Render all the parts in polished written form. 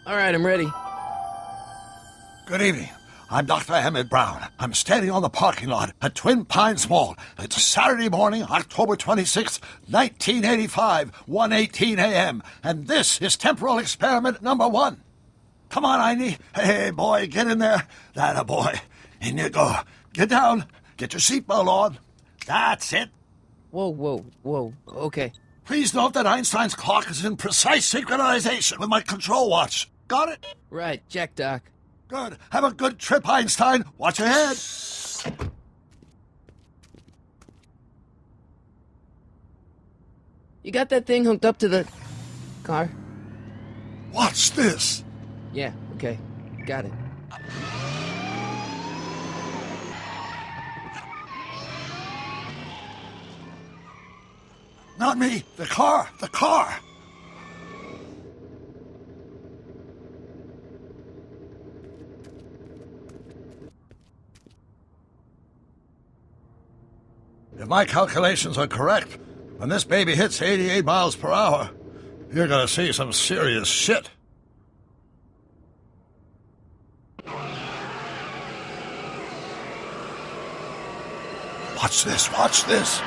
All right, I'm ready. Good evening. I'm Dr. Emmett Brown. I'm standing on the parking lot at Twin Pines Mall. It's Saturday morning, October 26th, 1985, 1:18 a.m., and this is temporal experiment number 1. Come on, Einie. Hey, boy, get in there. That a boy. In you go. Get down. Get your seatbelt on. That's it. Whoa. Okay. Please note that Einstein's clock is in precise synchronization with my control watch. Got it? Right, check, Doc. Good. Have a good trip, Einstein. Watch your head. You got that thing hooked up to the car? Watch this. Yeah, okay. Got it. Not me. The car. The car. If my calculations are correct, when this baby hits 88 miles per hour, you're gonna see some serious shit. Watch this, watch this.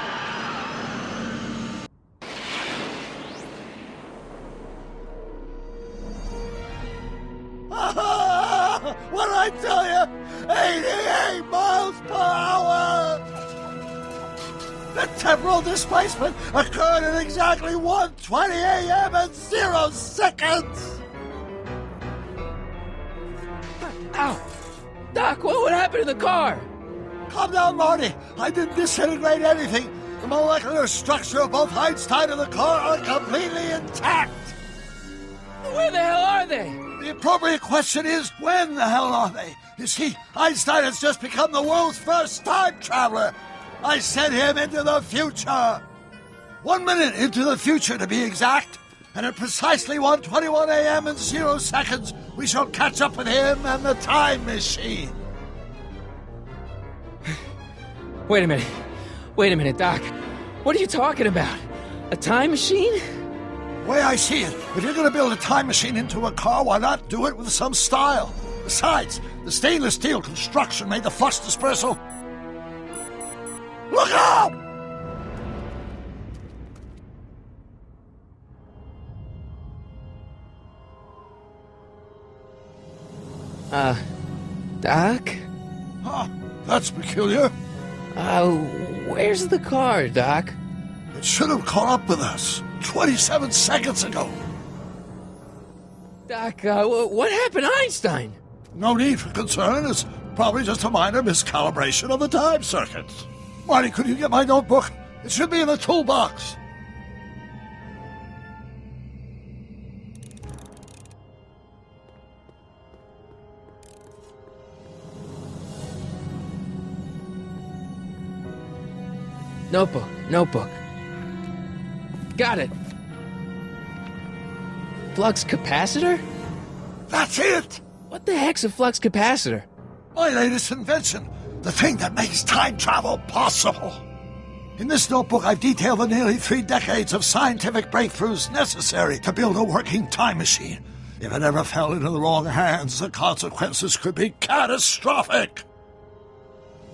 What did I tell you? 88 miles per hour! The temporal displacement occurred at exactly 1:20 a.m. and 0 seconds! Ow! Doc, what happened to the car? Calm down, Marty. I didn't disintegrate anything. The molecular structure of both Einstein and the car are completely intact. Where the hell are they? The appropriate question is, when the hell are they? You see, Einstein has just become the world's first time traveler. I sent him into the future. 1 minute into the future, to be exact. And at precisely 1:21 a.m. and 0 seconds, we shall catch up with him and the time machine. Wait a minute, Doc. What are you talking about? A time machine? The way I see it, if you're going to build a time machine into a car, why not do it with some style? Besides, the stainless steel construction made the flux dispersal. Look out! Doc? Huh, that's peculiar. Where's the car, Doc? It should have caught up with us 27 seconds ago. Doc, what happened to Einstein? No need for concern. It's probably just a minor miscalibration of the time circuits. Marty, could you get my notebook? It should be in the toolbox. Notebook. Got it. Flux capacitor? That's it! What the heck's a flux capacitor? My latest invention. The thing that makes time travel possible. In this notebook, I've detailed the nearly 3 decades of scientific breakthroughs necessary to build a working time machine. If it ever fell into the wrong hands, the consequences could be catastrophic.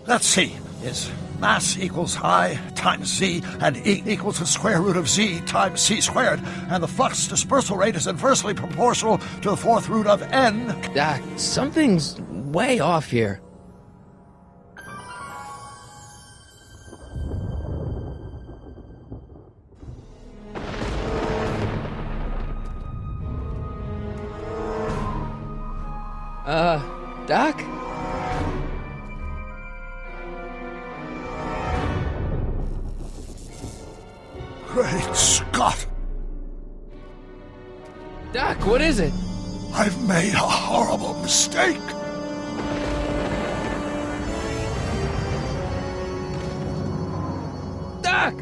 Let's see. Is mass equals I times Z, and E equals the square root of Z times C squared, and the flux dispersal rate is inversely proportional to the 4th root of N. Doc, something's way off here. Doc? Great Scott! Doc, what is it? I've made a horrible mistake! Doc!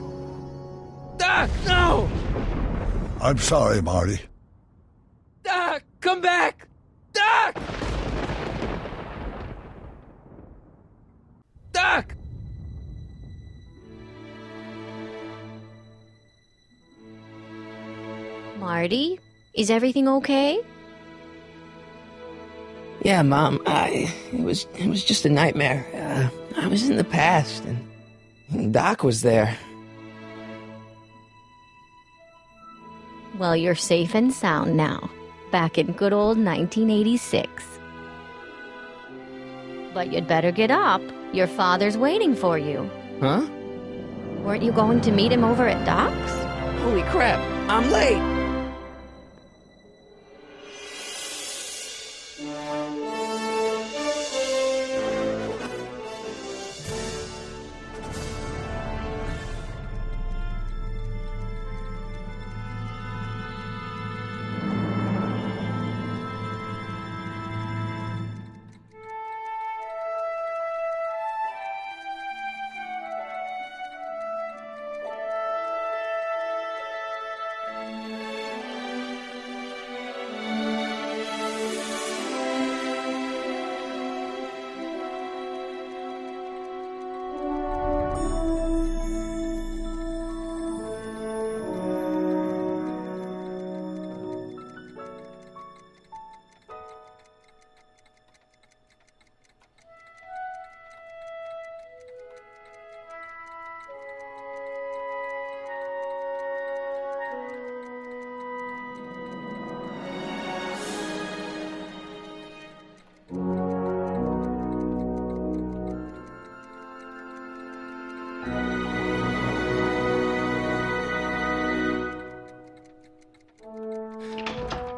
Doc, no! I'm sorry, Marty. Doc, come back! Doc! Doc! Marty, is everything okay? Yeah, Mom, it was just a nightmare. I was in the past, and Doc was there. Well, you're safe and sound now, back in good old 1986. But you'd better get up. Your father's waiting for you. Huh? Weren't you going to meet him over at Doc's? Holy crap, I'm late!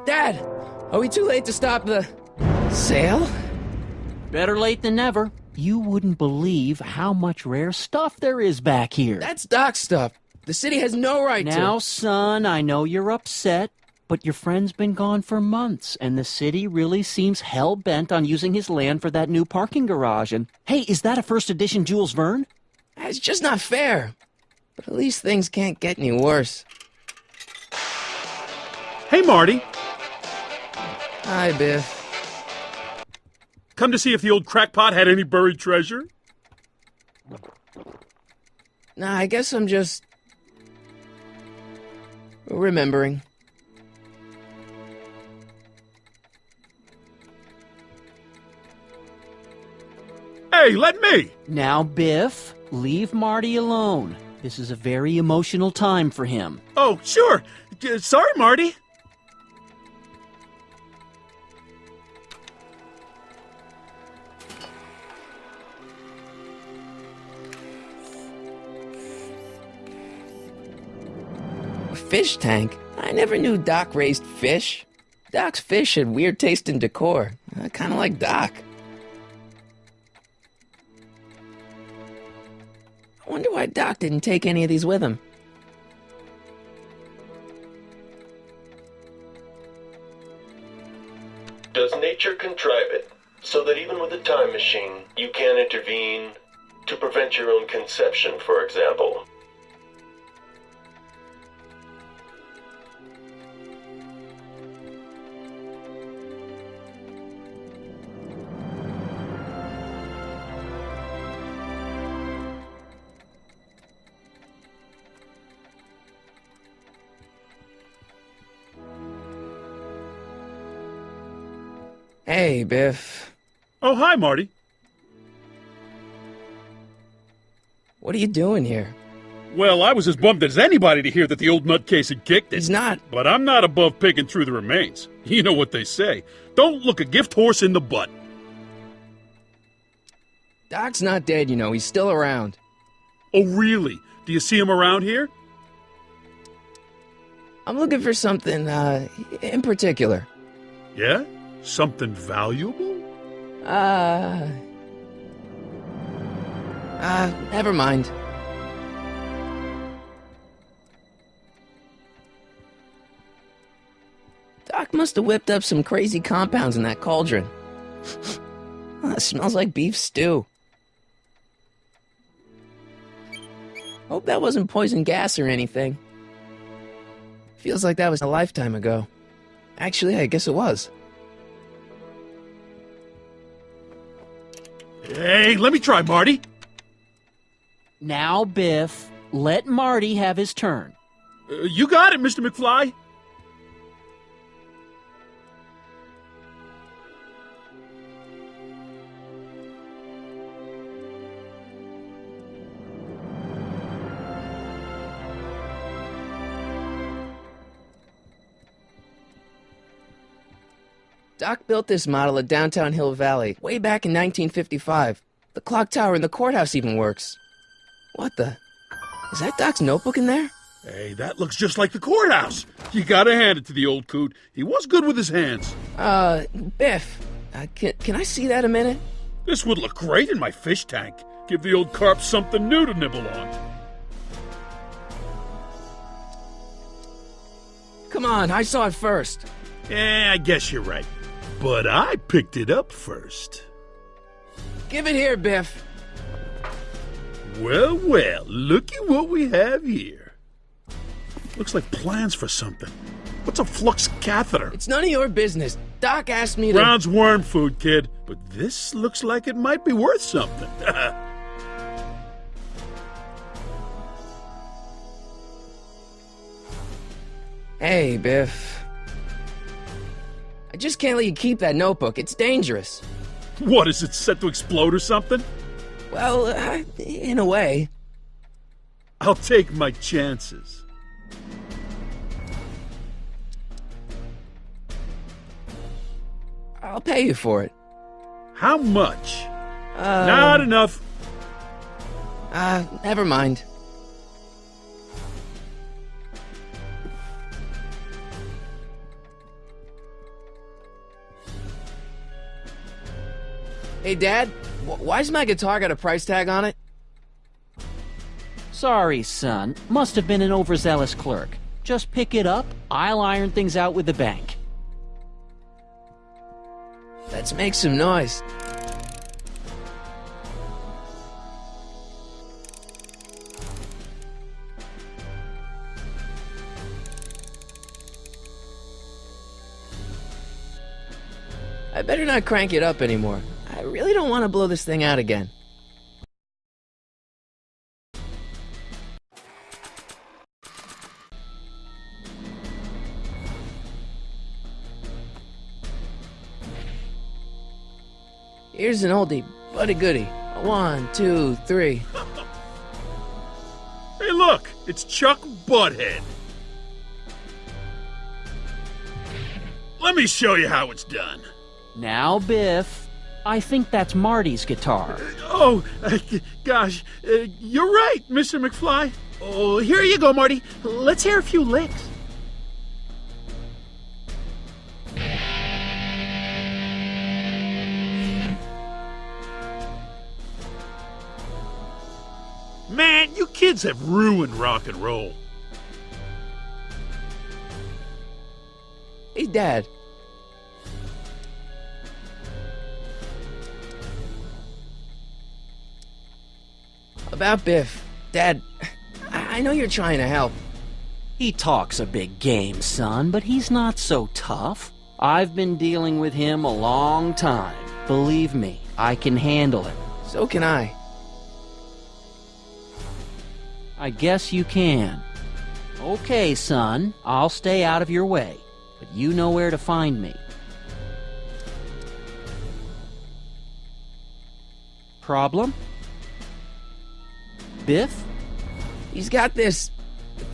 Dad, are we too late to stop the sale? Better late than never. You wouldn't believe how much rare stuff there is back here. That's Doc's stuff. The city has no right to... Now, son, I know you're upset, but your friend's been gone for months, and the city really seems hell-bent on using his land for that new parking garage. And, hey, is that a first edition Jules Verne? It's just not fair. But at least things can't get any worse. Hey, Marty. Hi, Biff. Come to see if the old crackpot had any buried treasure? Nah, I guess I'm just... remembering. Hey, let me! Now, Biff, leave Marty alone. This is a very emotional time for him. Oh, sure. Sorry, Marty. A fish tank? I never knew Doc raised fish. Doc's fish had weird taste and decor. Kind of like Doc. I wonder why Doc didn't take any of these with him. Does nature contrive it so that even with a time machine, you can intervene to prevent your own conception, for example? Hey, Biff. Oh, hi, Marty. What are you doing here? Well, I was as bummed as anybody to hear that the old nutcase had kicked it. He's not. But I'm not above picking through the remains. You know what they say. Don't look a gift horse in the butt. Doc's not dead, you know. He's still around. Oh, really? Do you see him around here? I'm looking for something, in particular. Yeah? Something valuable? Never mind. Doc must have whipped up some crazy compounds in that cauldron. It smells like beef stew. Hope that wasn't poison gas or anything. Feels like that was a lifetime ago. Actually, I guess it was. Hey, let me try, Marty. Now, Biff, let Marty have his turn. You got it, Mr. McFly. Doc built this model of downtown Hill Valley way back in 1955. The clock tower in the courthouse even works. What the? Is that Doc's notebook in there? Hey, that looks just like the courthouse. You gotta hand it to the old coot. He was good with his hands. Biff, can I see that a minute? This would look great in my fish tank. Give the old carp something new to nibble on. Come on, I saw it first. Yeah, I guess you're right. But I picked it up first. Give it here, Biff. Well, well, looky what we have here. Looks like plans for something. What's a flux catheter? It's none of your business. Doc asked me to... Brown's worm food, kid. But this looks like it might be worth something. Hey, Biff. I just can't let you keep that notebook. It's dangerous. What, is it set to explode or something? Well, in a way. I'll take my chances. I'll pay you for it. How much? Not enough. Never mind. Hey, Dad, why's my guitar got a price tag on it? Sorry, son. Must have been an overzealous clerk. Just pick it up. I'll iron things out with the bank. Let's make some noise. I better not crank it up anymore. I really don't want to blow this thing out again. Here's an oldie, but a goodie. 1, 2, 3. Hey, look! It's Chuck Butthead. Let me show you how it's done. Now, Biff. I think that's Marty's guitar. Oh, gosh. You're right, Mr. McFly. Oh, here you go, Marty. Let's hear a few licks. Man, you kids have ruined rock and roll. Hey, Dad. About Biff. Dad, I know you're trying to help. He talks a big game, son, but he's not so tough. I've been dealing with him a long time. Believe me, I can handle it. So can I. I guess you can. Okay, son, I'll stay out of your way, but you know where to find me. Problem? Biff? He's got this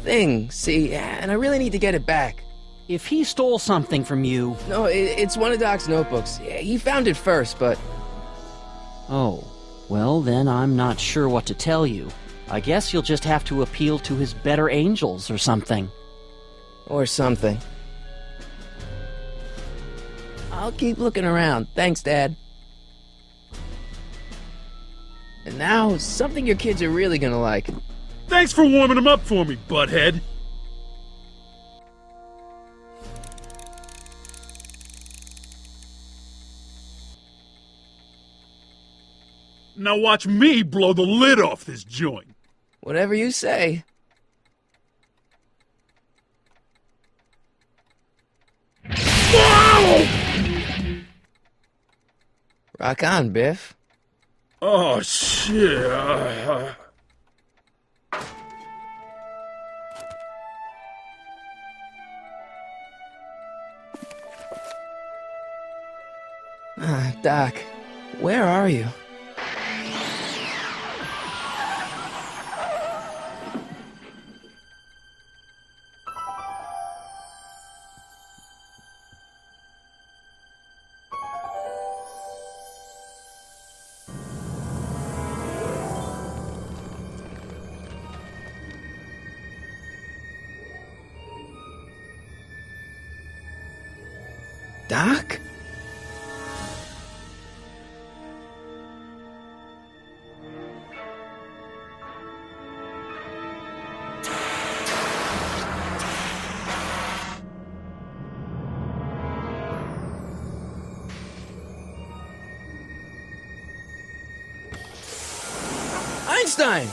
thing, see, and I really need to get it back. If he stole something from you... No, it's one of Doc's notebooks. Yeah, he found it first, but... Oh, well then I'm not sure what to tell you. I guess you'll just have to appeal to his better angels or something. Or something. I'll keep looking around. Thanks, Dad. And now, something your kids are really gonna like. Thanks for warming them up for me, butthead. Now watch me blow the lid off this joint. Whatever you say. Whoa! Rock on, Biff. Oh, shit. Doc, where are you? Doc? Einstein!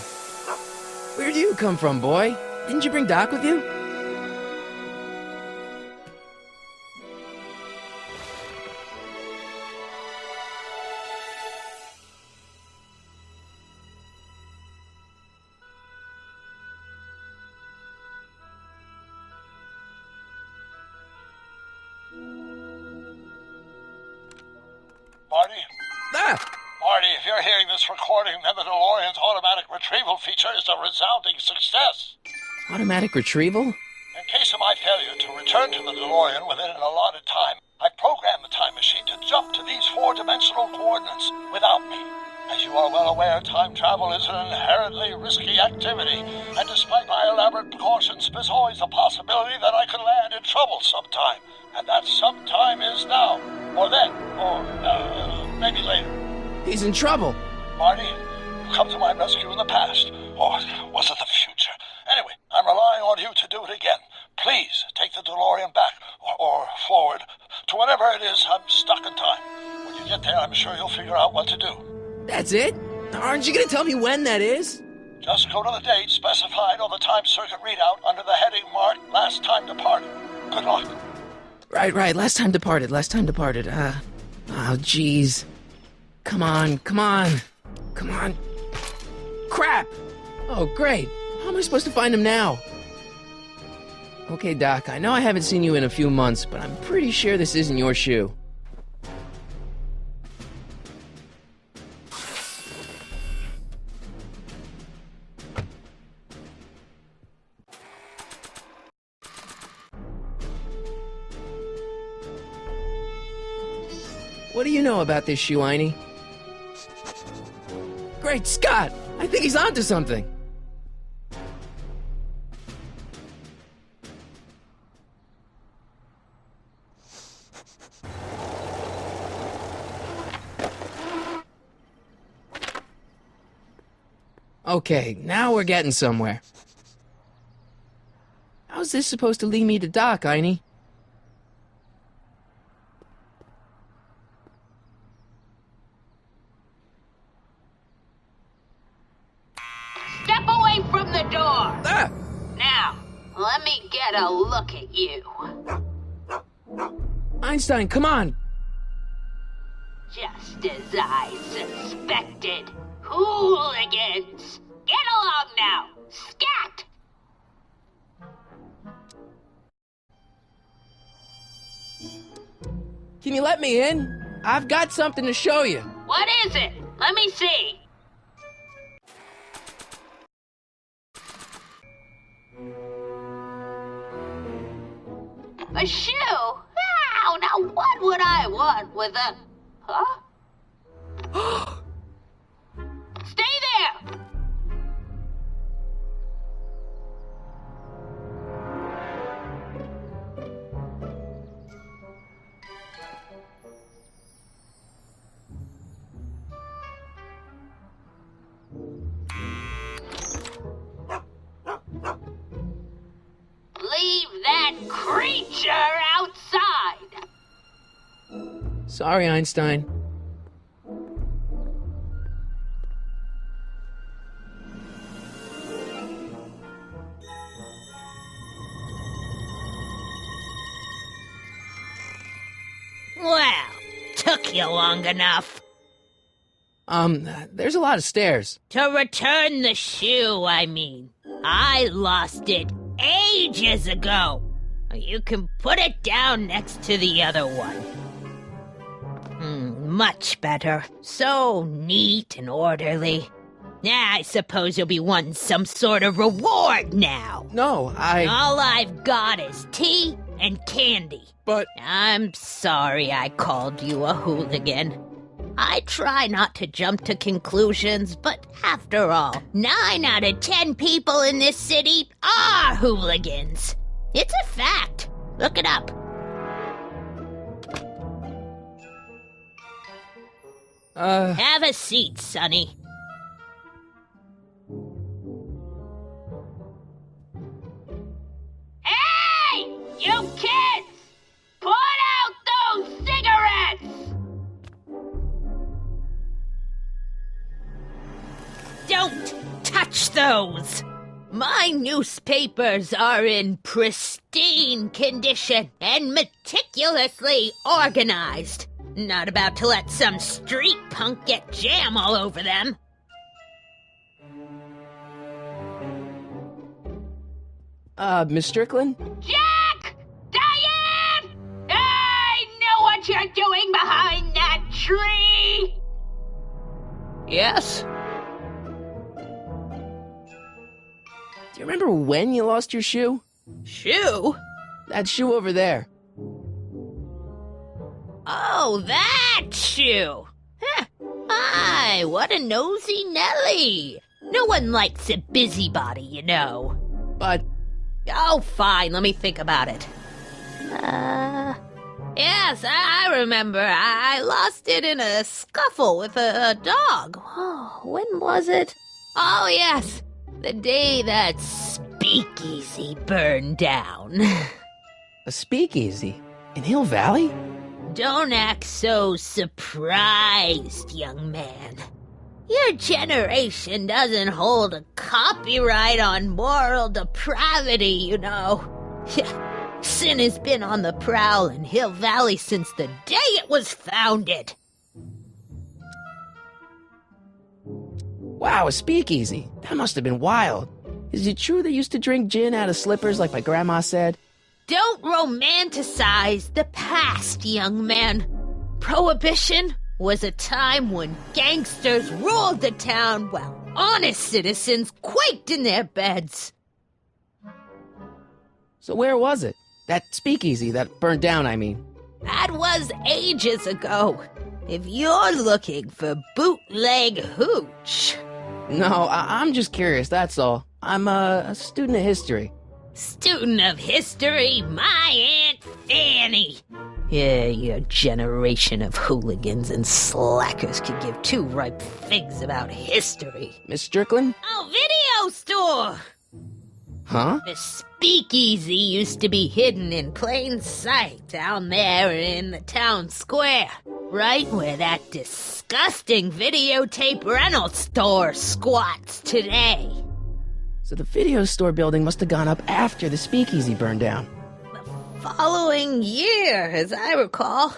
Where do you come from, boy? Didn't you bring Doc with you? Marty? Ah! Marty, if you're hearing this recording, then the DeLorean's automatic retrieval feature is a resounding success. Automatic retrieval? In case of my failure to return to the DeLorean within an allotted time, I programmed the time machine to jump to these four-dimensional coordinates without me. As you are well aware, time travel is an inherently risky activity, and despite my elaborate precautions, there's always a possibility that I could land in trouble sometime. And that sometime is now, or then, or maybe later. He's in trouble. Marty, you come to my rescue in the past, or was it the future? Anyway, I'm relying on you to do it again. Please take the DeLorean back, or forward, to whatever it is. I'm stuck in time. When you get there, I'm sure you'll figure out what to do. That's it? Aren't you gonna tell me when that is? Just go to the date specified on the time circuit readout under the heading marked Last Time Departed. Good luck. Right. Last time departed. Oh, jeez. Come on. Crap! Oh, great. How am I supposed to find him now? Okay, Doc, I know I haven't seen you in a few months, but I'm pretty sure this isn't your shoe. What do you know about this shoe, Einie? Great Scott! I think he's onto something! Okay, now we're getting somewhere. How's this supposed to lead me to Doc, Einie? Step away from the door! Ah! Now, let me get a look at you. Einstein, come on! Just as I suspected. Hooligans! Get along now! Scat! Can you let me in? I've got something to show you. What is it? Let me see. A shoe? Ow, now what would I want with a... Huh? Stay there! Leave that creature outside! Sorry, Einstein. Well, took you long enough. There's a lot of stairs. To return the shoe, I mean. I lost it ages ago. You can put it down next to the other one. Much better. So neat and orderly. I suppose you'll be wanting some sort of reward now. No, All I've got is tea and candy. But... I'm sorry I called you a hooligan. I try not to jump to conclusions, but after all, 9 out of 10 people in this city are hooligans. It's a fact. Look it up. Have a seat, Sonny. Hey! You kids! Put out those cigarettes! Don't touch those! My newspapers are in pristine condition and meticulously organized. Not about to let some street punk get jam all over them. Miss Strickland? Jack! Diane! I know what you're doing behind that tree! Yes? Do you remember when you lost your shoe? Shoe? That shoe over there. Oh, that shoe! Huh. Aye, what a nosy Nelly! No one likes a busybody, you know. But Oh, fine, let me think about it. Yes, I remember. I lost it in a scuffle with a dog. Oh, when was it? Oh, yes, the day that speakeasy burned down. a speakeasy in Hill Valley? Don't act so surprised, young man. Your generation doesn't hold a copyright on moral depravity, you know. Sin has been on the prowl in Hill Valley since the day it was founded. Wow, a speakeasy. That must have been wild. Is it true they used to drink gin out of slippers like my grandma said? Don't romanticize the past, young man. Prohibition was a time when gangsters ruled the town while honest citizens quaked in their beds. So where was it? That speakeasy that burned down, I mean. That was ages ago. If you're looking for bootleg hooch. No, I'm just curious, that's all. I'm a student of history. Student of history, my Aunt Fanny. Yeah, your generation of hooligans and slackers could give two ripe figs about history. Miss Strickland? Oh, video store! Huh? The speakeasy used to be hidden in plain sight down there in the town square, right where that disgusting videotape rental store squats today. So the video store building must have gone up after the speakeasy burned down. The following year, as I recall.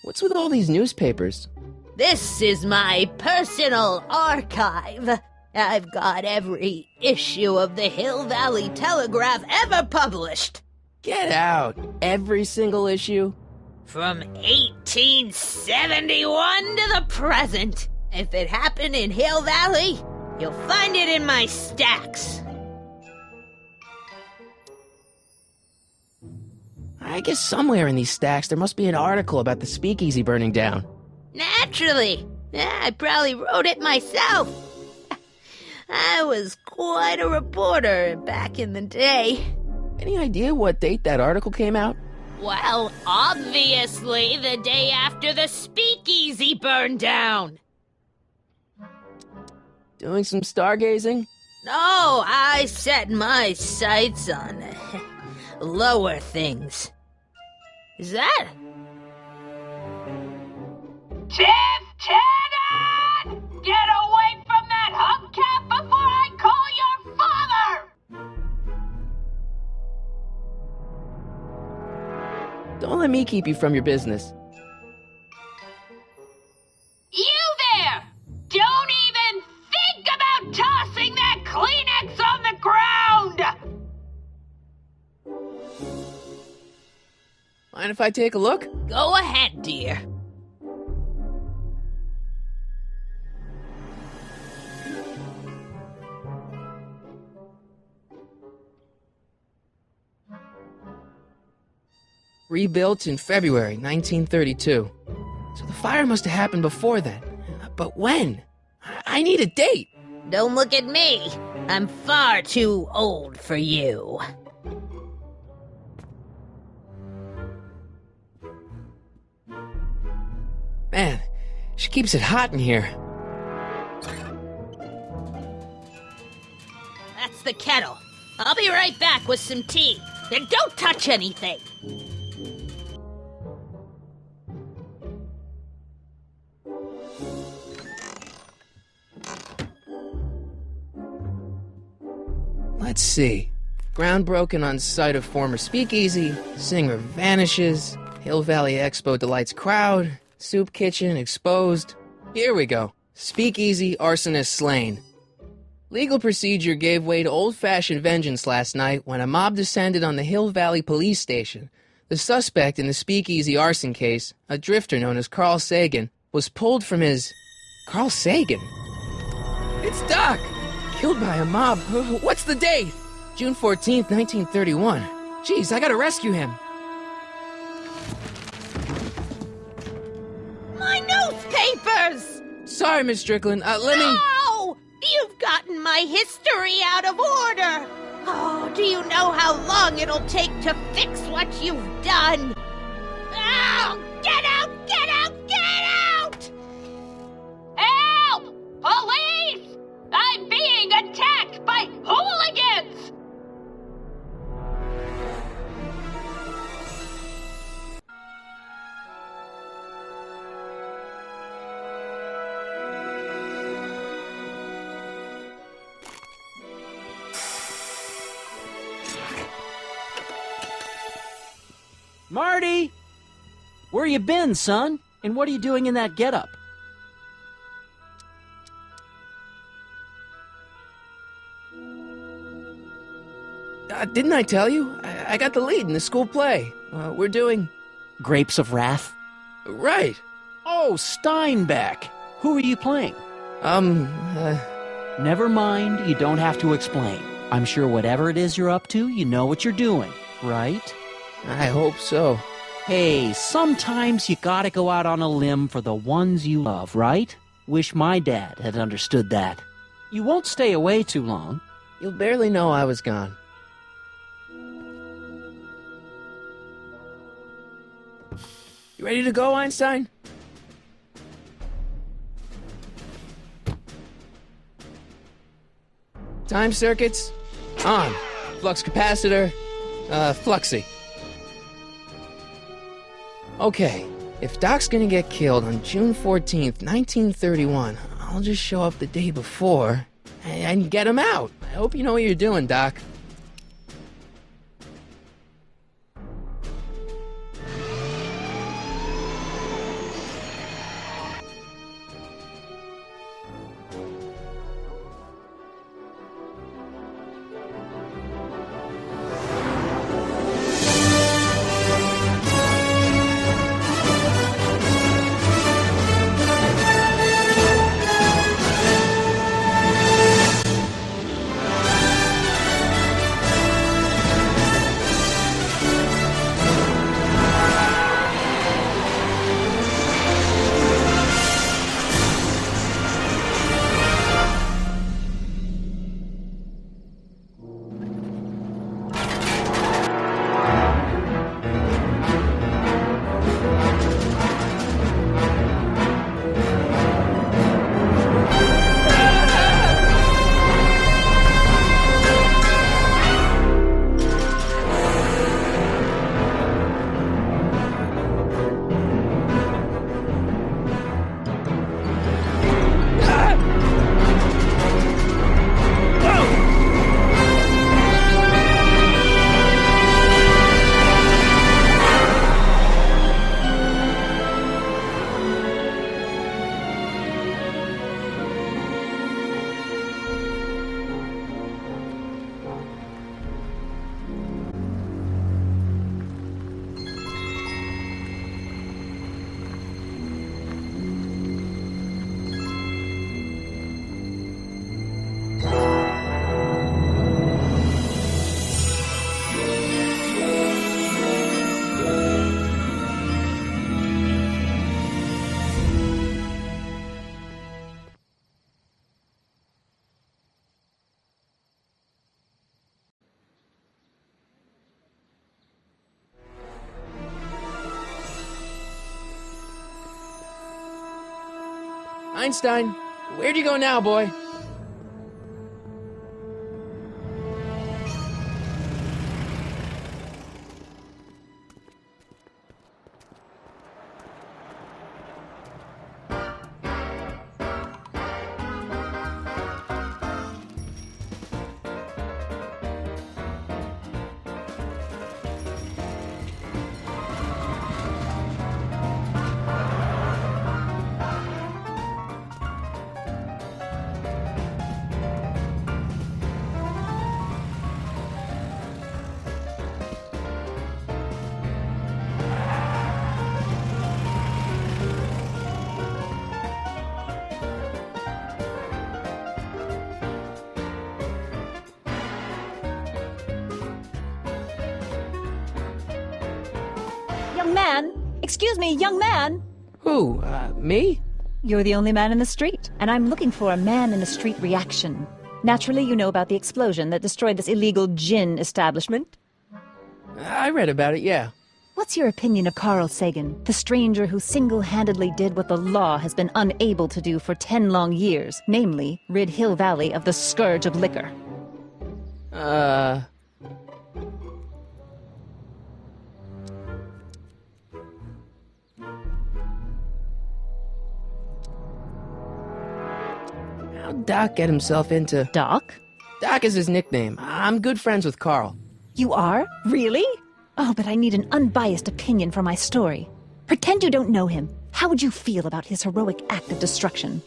What's with all these newspapers? This is my personal archive. I've got every issue of the Hill Valley Telegraph ever published. Get out! Every single issue? From 1871 to the present. If it happened in Hill Valley, you'll find it in my stacks. I guess somewhere in these stacks there must be an article about the speakeasy burning down. Naturally. I probably wrote it myself. I was quite a reporter back in the day. Any idea what date that article came out? Well, obviously the day after the speakeasy burned down. Doing some stargazing? No, I set my sights on lower things. Is that? Lieutenant! Get away from that hubcap before I call your father! Don't let me keep you from your business. You there! Don't even think about tossing that Kleenex on the ground! Mind if I take a look? Go ahead, dear. Rebuilt in February 1932. So the fire must have happened before then. But when? I need a date. Don't look at me. I'm far too old for you. She keeps it hot in here. That's the kettle. I'll be right back with some tea. And don't touch anything. Let's see. Ground broken on site of former speakeasy. Singer vanishes. Hill Valley Expo delights crowd. Soup kitchen exposed. Here we go. Speakeasy arsonist slain. Legal procedure gave way to old-fashioned vengeance last night when a mob descended on the Hill Valley Police Station. The suspect in the speakeasy arson case, a drifter known as Carl Sagan, was pulled from his... Carl Sagan? It's Doc! Killed by a mob. What's the date? June 14th, 1931. Jeez, I gotta rescue him. My newspapers! Sorry, Miss Strickland. Let me... No! You've gotten my history out of order! Oh, do you know how long it'll take to fix what you've done? Oh, get out! Get out! Get out! Help! Police! I'm being attacked by hooligans! Marty! Where you been, son? And what are you doing in that getup? Didn't I tell you? I got the lead in the school play. We're doing... Grapes of Wrath? Right. Oh, Steinbeck! Who are you playing? Never mind, you don't have to explain. I'm sure whatever it is you're up to, you know what you're doing, right? I hope so. Hey, sometimes you gotta go out on a limb for the ones you love, right? Wish my dad had understood that. You won't stay away too long. You'll barely know I was gone. You ready to go, Einstein? Time circuits on. Flux capacitor, fluxy. Okay, if Doc's gonna get killed on June 14th, 1931, I'll just show up the day before and get him out. I hope you know what you're doing, Doc. Einstein, where'd you go now, boy? Young man! Excuse me, young man! Who, me? You're the only man in the street, and I'm looking for a man-in-the-street reaction. Naturally, you know about the explosion that destroyed this illegal gin establishment. I read about it, yeah. What's your opinion of Carl Sagan, the stranger who single-handedly did what the law has been unable to do for 10 long years, namely, rid Hill Valley of the scourge of liquor? How'd Doc get himself into... Doc? Doc is his nickname. I'm good friends with Carl. You are? Really? Oh, but I need an unbiased opinion for my story. Pretend you don't know him. How would you feel about his heroic act of destruction?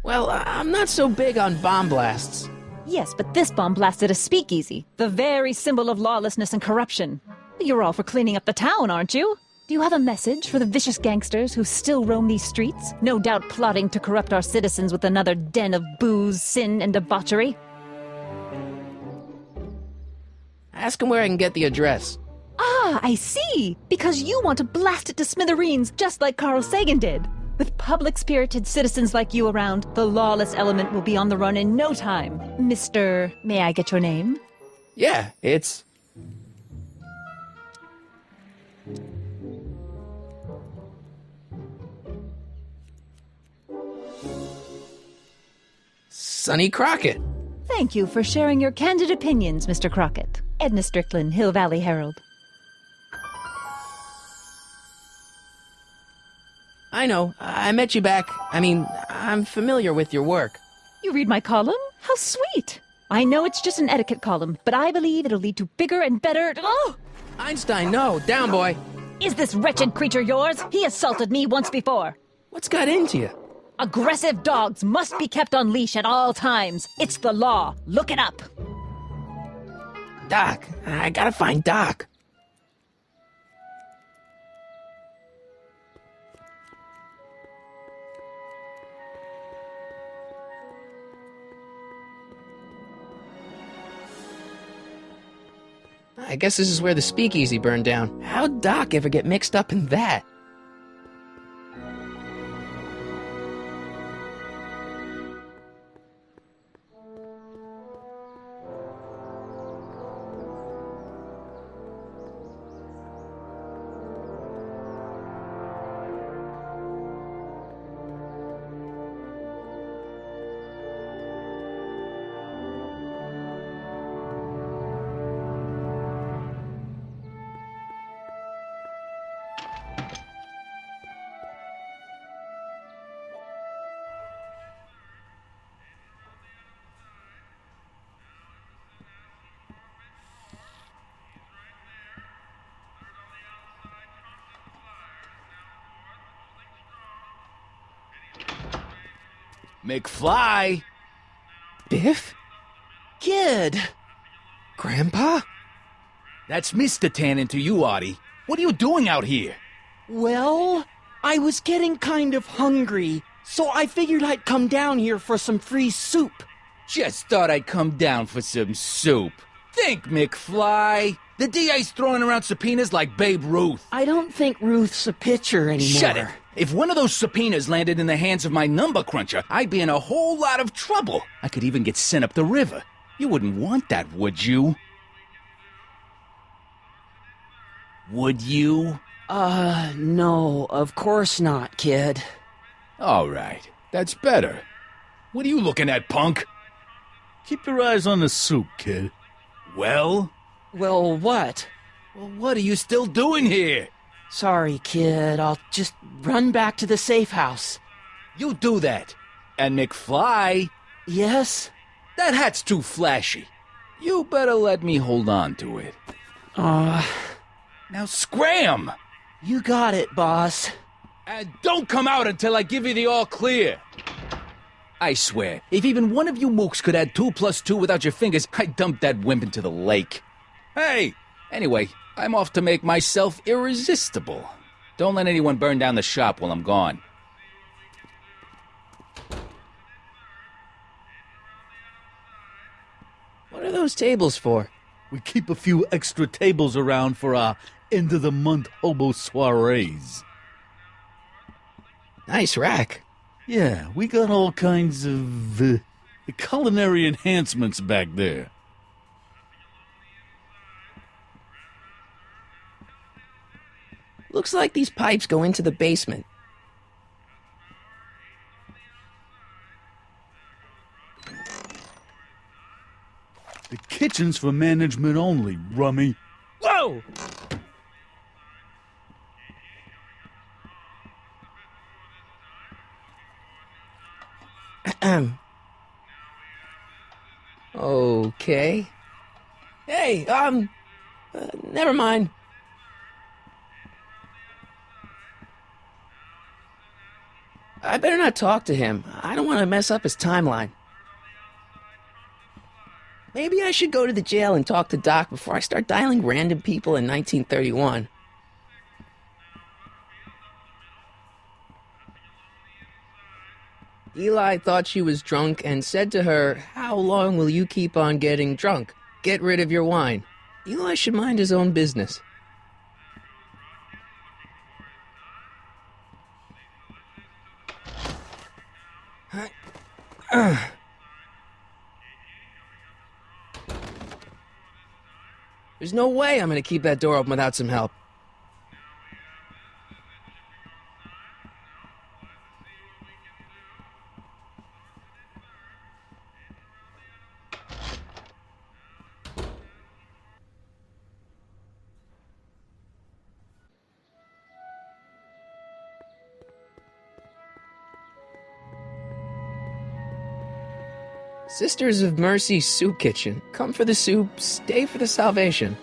Well, I'm not so big on bomb blasts. Yes, but this bomb blasted a speakeasy, the very symbol of lawlessness and corruption. You're all for cleaning up the town, aren't you? Do you have a message for the vicious gangsters who still roam these streets, no doubt plotting to corrupt our citizens with another den of booze, sin, and debauchery? Ask him where I can get the address. Ah, I see! Because you want to blast it to smithereens, just like Carl Sagan did. With public-spirited citizens like you around, the lawless element will be on the run in no time. Mr. May I get your name? Yeah, it's... Sonny Crockett. Thank you for sharing your candid opinions, Mr. Crockett. Edna Strickland, Hill Valley Herald. I know. I met you back. I'm familiar with your work. You read my column? How sweet! I know it's just an etiquette column, but I believe it'll lead to bigger and better... Oh! Einstein, no. Down, boy. Is this wretched creature yours? He assaulted me once before. What's got into you? Aggressive dogs must be kept on leash at all times. It's the law. Look it up. Doc. I gotta find Doc. I guess this is where the speakeasy burned down. How'd Doc ever get mixed up in that? McFly! Biff? Kid! Grandpa? That's Mr. Tannen to you, Artie. What are you doing out here? Well, I was getting kind of hungry, so I figured I'd come down here for some free soup. Just thought I'd come down for some soup. Think, McFly. The DA's throwing around subpoenas like Babe Ruth. I don't think Ruth's a pitcher anymore. Shut it! If one of those subpoenas landed in the hands of my number cruncher, I'd be in a whole lot of trouble. I could even get sent up the river. You wouldn't want that, would you? Would you? No, of course not, kid. All right, that's better. What are you looking at, punk? Keep your eyes on the soup, kid. Well? Well, what? Well, what are you still doing here? Sorry, kid. I'll just run back to the safe house. You do that. And McFly? Yes? That hat's too flashy. You better let me hold on to it. Now scram! You got it, boss. And don't come out until I give you the all clear. I swear, if even one of you mooks could add 2 + 2 without your fingers, I'd dump that wimp into the lake. Hey! Anyway, I'm off to make myself irresistible. Don't let anyone burn down the shop while I'm gone. What are those tables for? We keep a few extra tables around for our end-of-the-month hobo soirees. Nice rack. Yeah, we got all kinds of culinary enhancements back there. Looks like these pipes go into the basement. The kitchen's for management only, rummy. Whoa! Okay. Hey, never mind. I better not talk to him. I don't want to mess up his timeline. Maybe I should go to the jail and talk to Doc before I start dialing random people in 1931. Eli thought she was drunk and said to her, "How long will you keep on getting drunk? Get rid of your wine." Eli should mind his own business. There's no way I'm gonna keep that door open without some help. Sisters of Mercy Soup Kitchen. Come for the soup, stay for the salvation.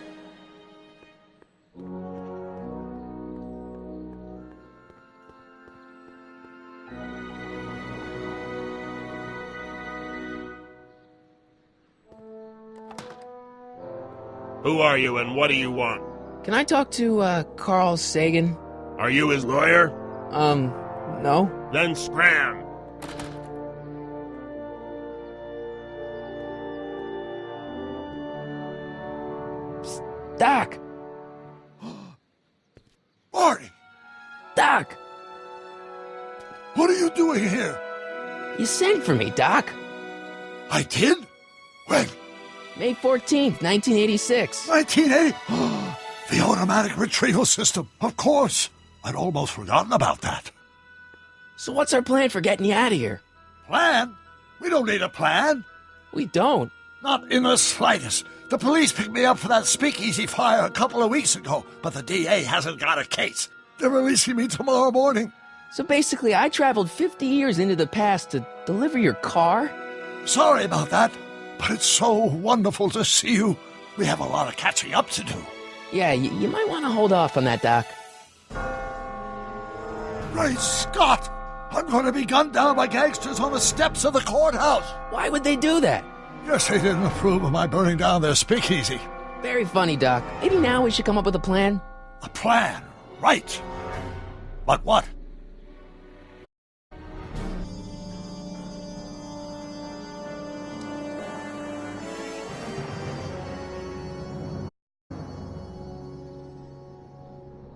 Who are you and what do you want? Can I talk to, Carl Sagan? Are you his lawyer? No. Then scram! Doc! Marty! Doc! What are you doing here? You sent for me, Doc. I did? When? May 14th, 1986. 1980? The automatic retrieval system. Of course. I'd almost forgotten about that. So what's our plan for getting you out of here? Plan? We don't need a plan. We don't. Not in the slightest. The police picked me up for that speakeasy fire a couple of weeks ago, but the DA hasn't got a case. They're releasing me tomorrow morning. So basically, I traveled 50 years into the past to deliver your car? Sorry about that, but it's so wonderful to see you. We have a lot of catching up to do. Yeah, you might want to hold off on that, Doc. Great Scott! I'm going to be gunned down by gangsters on the steps of the courthouse. Why would they do that? Guess they didn't approve of my burning down their speakeasy. Very funny, Doc. Maybe now we should come up with a plan? A plan, right. But what?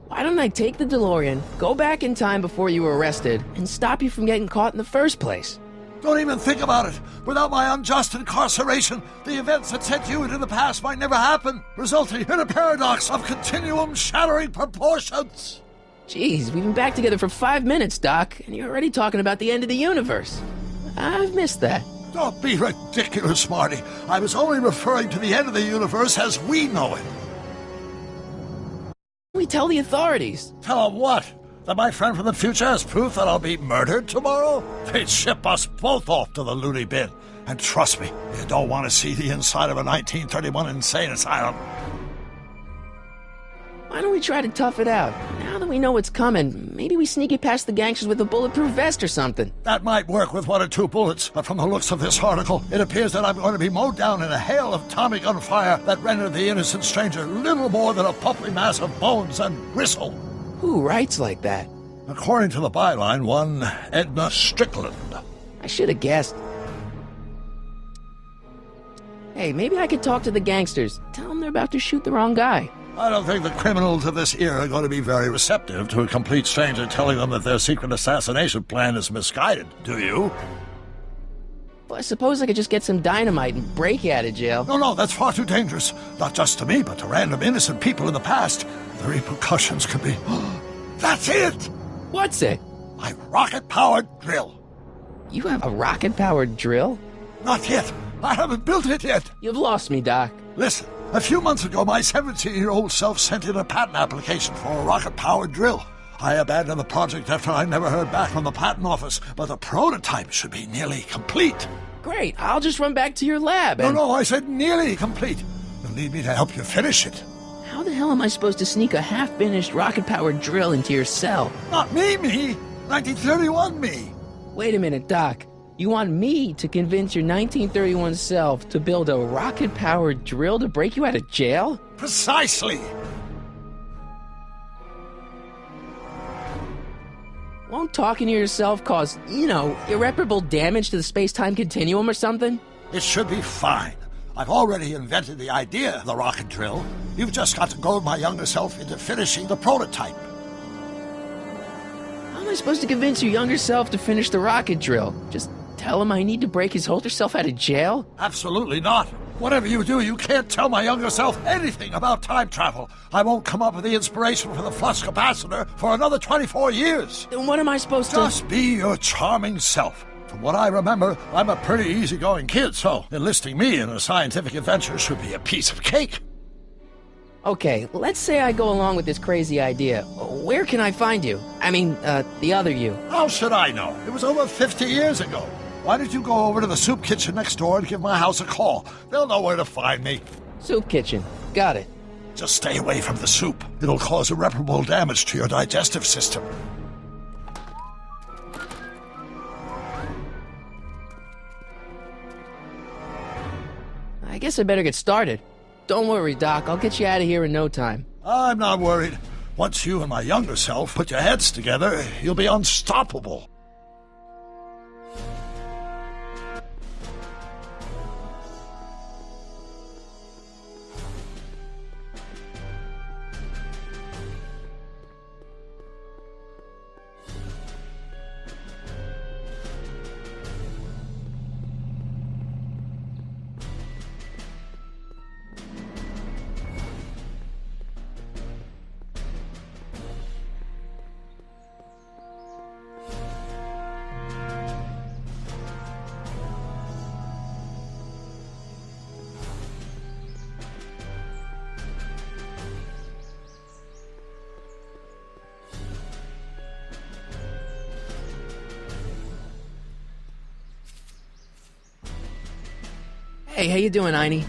Why don't I take the DeLorean, go back in time before you were arrested, and stop you from getting caught in the first place? Don't even think about it. Without my unjust incarceration, the events that sent you into the past might never happen, resulting in a paradox of continuum-shattering proportions. Jeez, we've been back together for 5 minutes, Doc, and you're already talking about the end of the universe. I've missed that. Don't be ridiculous, Marty. I was only referring to the end of the universe as we know it. We tell the authorities. Tell them what? That my friend from the future has proof that I'll be murdered tomorrow? They'd ship us both off to the loony bin. And trust me, you don't want to see the inside of a 1931 insane asylum. Why don't we try to tough it out? Now that we know what's coming, maybe we sneak it past the gangsters with a bulletproof vest or something. That might work with 1 or 2 bullets, but from the looks of this article, it appears that I'm going to be mowed down in a hail of Tommy gun fire that rendered the innocent stranger little more than a pulpy mass of bones and gristle. Who writes like that? According to the byline, one Edna Strickland. I should have guessed. Hey, maybe I could talk to the gangsters. Tell them they're about to shoot the wrong guy. I don't think the criminals of this era are going to be very receptive to a complete stranger telling them that their secret assassination plan is misguided, do you? Well, I suppose I could just get some dynamite and break you out of jail. No, that's far too dangerous. Not just to me, but to random innocent people in the past. The repercussions could be... That's it! What's it? My rocket-powered drill. You have a rocket-powered drill? Not yet. I haven't built it yet. You've lost me, Doc. Listen, a few months ago, my 17-year-old self sent in a patent application for a rocket-powered drill. I abandoned the project after I never heard back from the patent office, but the prototype should be nearly complete. Great, I'll just run back to your lab and... No, I said nearly complete. You'll need me to help you finish it. How the hell am I supposed to sneak a half-finished rocket-powered drill into your cell? Not me. 1931 me. Wait a minute, Doc. You want me to convince your 1931 self to build a rocket-powered drill to break you out of jail? Precisely. Won't talking to yourself cause, irreparable damage to the space-time continuum or something? It should be fine. I've already invented the idea of the rocket drill. You've just got to goad my younger self into finishing the prototype. How am I supposed to convince your younger self to finish the rocket drill? Just tell him I need to break his older self out of jail? Absolutely not. Whatever you do, you can't tell my younger self anything about time travel. I won't come up with the inspiration for the flux capacitor for another 24 years. Then what am I supposed to... Just be your charming self. From what I remember, I'm a pretty easygoing kid, so enlisting me in a scientific adventure should be a piece of cake. Okay, let's say I go along with this crazy idea. Where can I find you? I mean, the other you. How should I know? It was over 50 years ago. Why don't you go over to the soup kitchen next door and give my house a call? They'll know where to find me. Soup kitchen. Got it. Just stay away from the soup. It'll cause irreparable damage to your digestive system. I guess I better get started. Don't worry, Doc. I'll get you out of here in no time. I'm not worried. Once you and my younger self put your heads together, you'll be unstoppable. Hey, how you doing, Einie?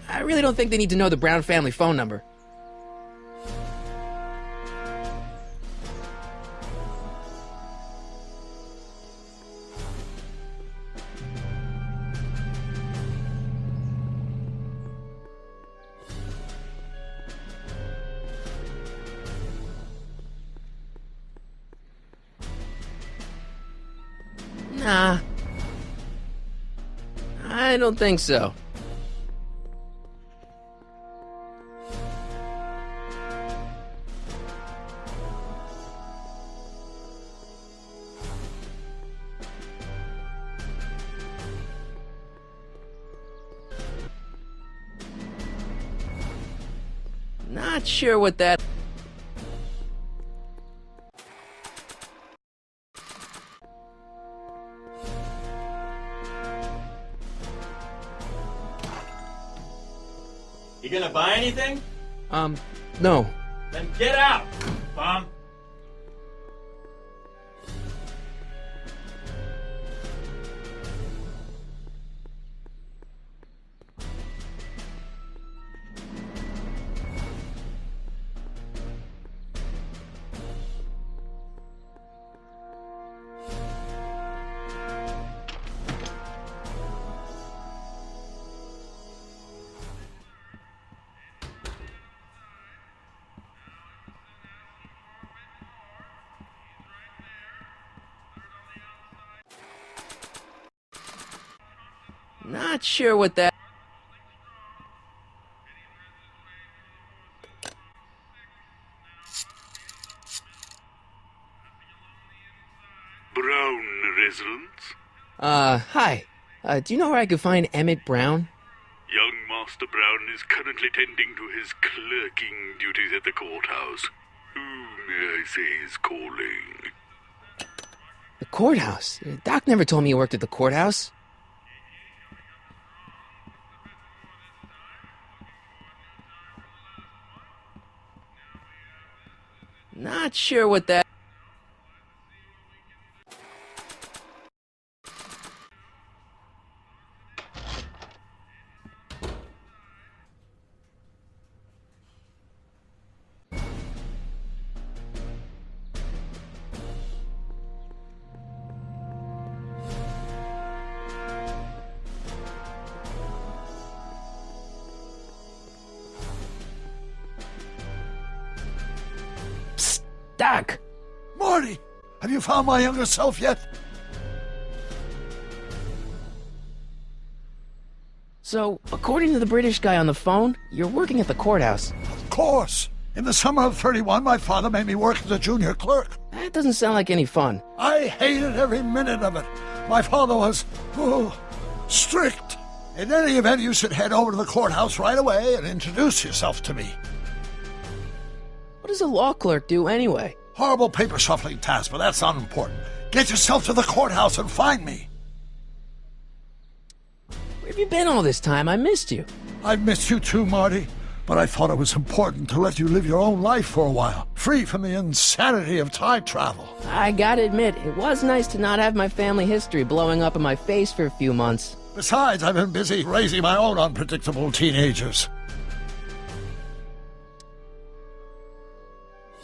I really don't think they need to know the Brown family phone number. Nah. I don't think so. Not sure what that... You gonna buy anything? No. Then get out, bum! Not sure what that... Brown residence? Hi. Do you know where I could find Emmett Brown? Young Master Brown is currently tending to his clerking duties at the courthouse. Who may I say is calling? The courthouse? Doc never told me he worked at the courthouse. Not sure what that... Doc! Marty! Have you found my younger self yet? So, according to the British guy on the phone, you're working at the courthouse. Of course! In the summer of '31, my father made me work as a junior clerk. That doesn't sound like any fun. I hated every minute of it. My father was, strict. In any event, you should head over to the courthouse right away and introduce yourself to me. What does a law clerk do anyway? Horrible paper shuffling task, but that's not important. Get yourself to the courthouse and find me. Where have you been all this time? I missed you. I've missed you too, Marty. But I thought it was important to let you live your own life for a while, free from the insanity of time travel. I gotta admit, it was nice to not have my family history blowing up in my face for a few months. Besides, I've been busy raising my own unpredictable teenagers.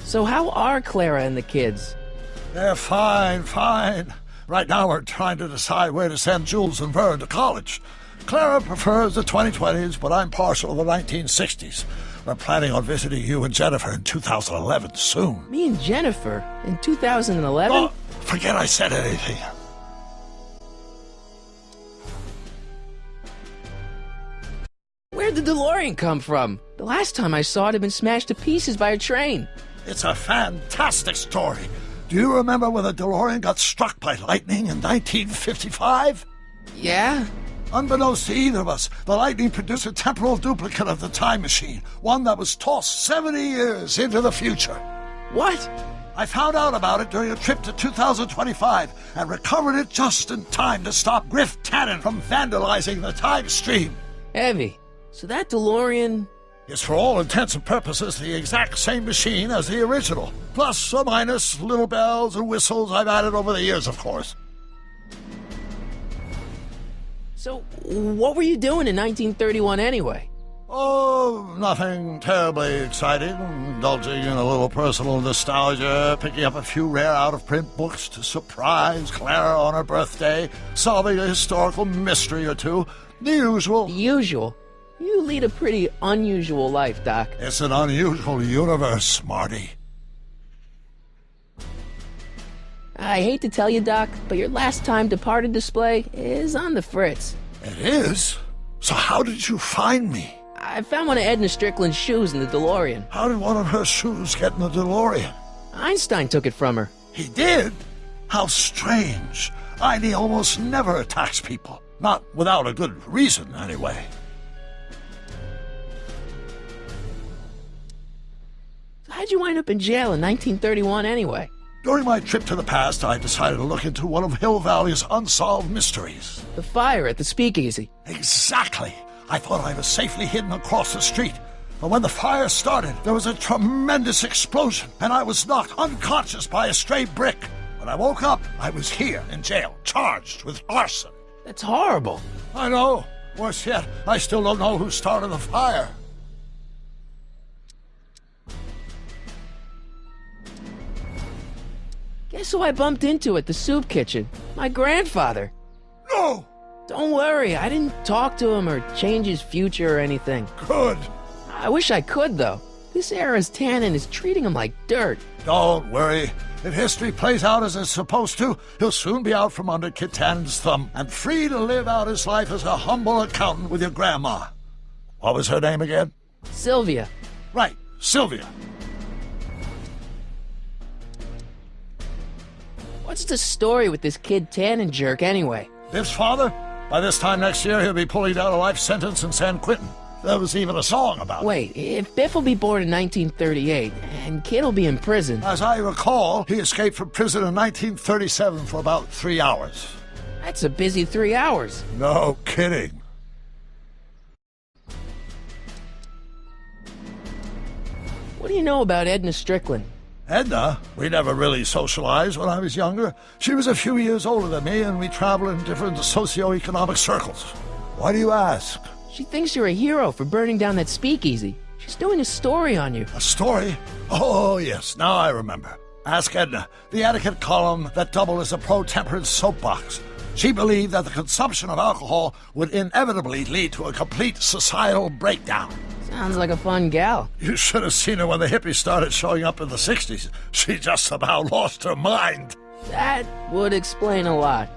So how are Clara and the kids? They're fine. Right now we're trying to decide where to send Jules and Vern to college. Clara prefers the 2020s, but I'm partial to the 1960s. We're planning on visiting you and Jennifer in 2011 soon. Me and Jennifer? In 2011? Oh, forget I said anything. Where'd the DeLorean come from? The last time I saw it had been smashed to pieces by a train. It's a fantastic story. Do you remember when the DeLorean got struck by lightning in 1955? Yeah? Unbeknownst to either of us, the lightning produced a temporal duplicate of the time machine, one that was tossed 70 years into the future. What? I found out about it during a trip to 2025 and recovered it just in time to stop Griff Tannen from vandalizing the time stream. Heavy. So that DeLorean... is for all intents and purposes the exact same machine as the original. Plus or minus little bells and whistles I've added over the years, of course. So, what were you doing in 1931 anyway? Oh, nothing terribly exciting. Indulging in a little personal nostalgia, picking up a few rare out-of-print books to surprise Clara on her birthday, solving a historical mystery or two. The usual. The usual? You lead a pretty unusual life, Doc. It's an unusual universe, Marty. I hate to tell you, Doc, but your last time departed display is on the fritz. It is? So how did you find me? I found one of Edna Strickland's shoes in the DeLorean. How did one of her shoes get in the DeLorean? Einstein took it from her. He did? How strange. Einie almost never attacks people. Not without a good reason, anyway. How'd you wind up in jail in 1931 anyway? During my trip to the past, I decided to look into one of Hill Valley's unsolved mysteries. The fire at the Speakeasy. Exactly. I thought I was safely hidden across the street. But when the fire started, there was a tremendous explosion, and I was knocked unconscious by a stray brick. When I woke up, I was here in jail, charged with arson. That's horrible. I know. Worse yet, I still don't know who started the fire. Guess who I bumped into at the soup kitchen? My grandfather. No! Don't worry, I didn't talk to him or change his future or anything. Good. I wish I could, though. This era's Tannen is treating him like dirt. Don't worry. If history plays out as it's supposed to, he'll soon be out from under Kit Tannen's thumb and free to live out his life as a humble accountant with your grandma. What was her name again? Sylvia. Right, Sylvia. What's the story with this kid Tannen jerk anyway? Biff's father? By this time next year, he'll be pulling down a life sentence in San Quentin. There was even a song about it. Wait, if Biff will be born in 1938, and Kid will be in prison... As I recall, he escaped from prison in 1937 for about 3 hours. That's a busy 3 hours. No kidding. What do you know about Edna Strickland? Edna? We never really socialized when I was younger. She was a few years older than me, and we traveled in different socioeconomic circles. Why do you ask? She thinks you're a hero for burning down that speakeasy. She's doing a story on you. A story? Oh, yes, now I remember. Ask Edna, the etiquette column that doubled as a pro-temperance soapbox. She believed that the consumption of alcohol would inevitably lead to a complete societal breakdown. Sounds like a fun gal. You should have seen her when the hippies started showing up in the 60s. She just about lost her mind. That would explain a lot.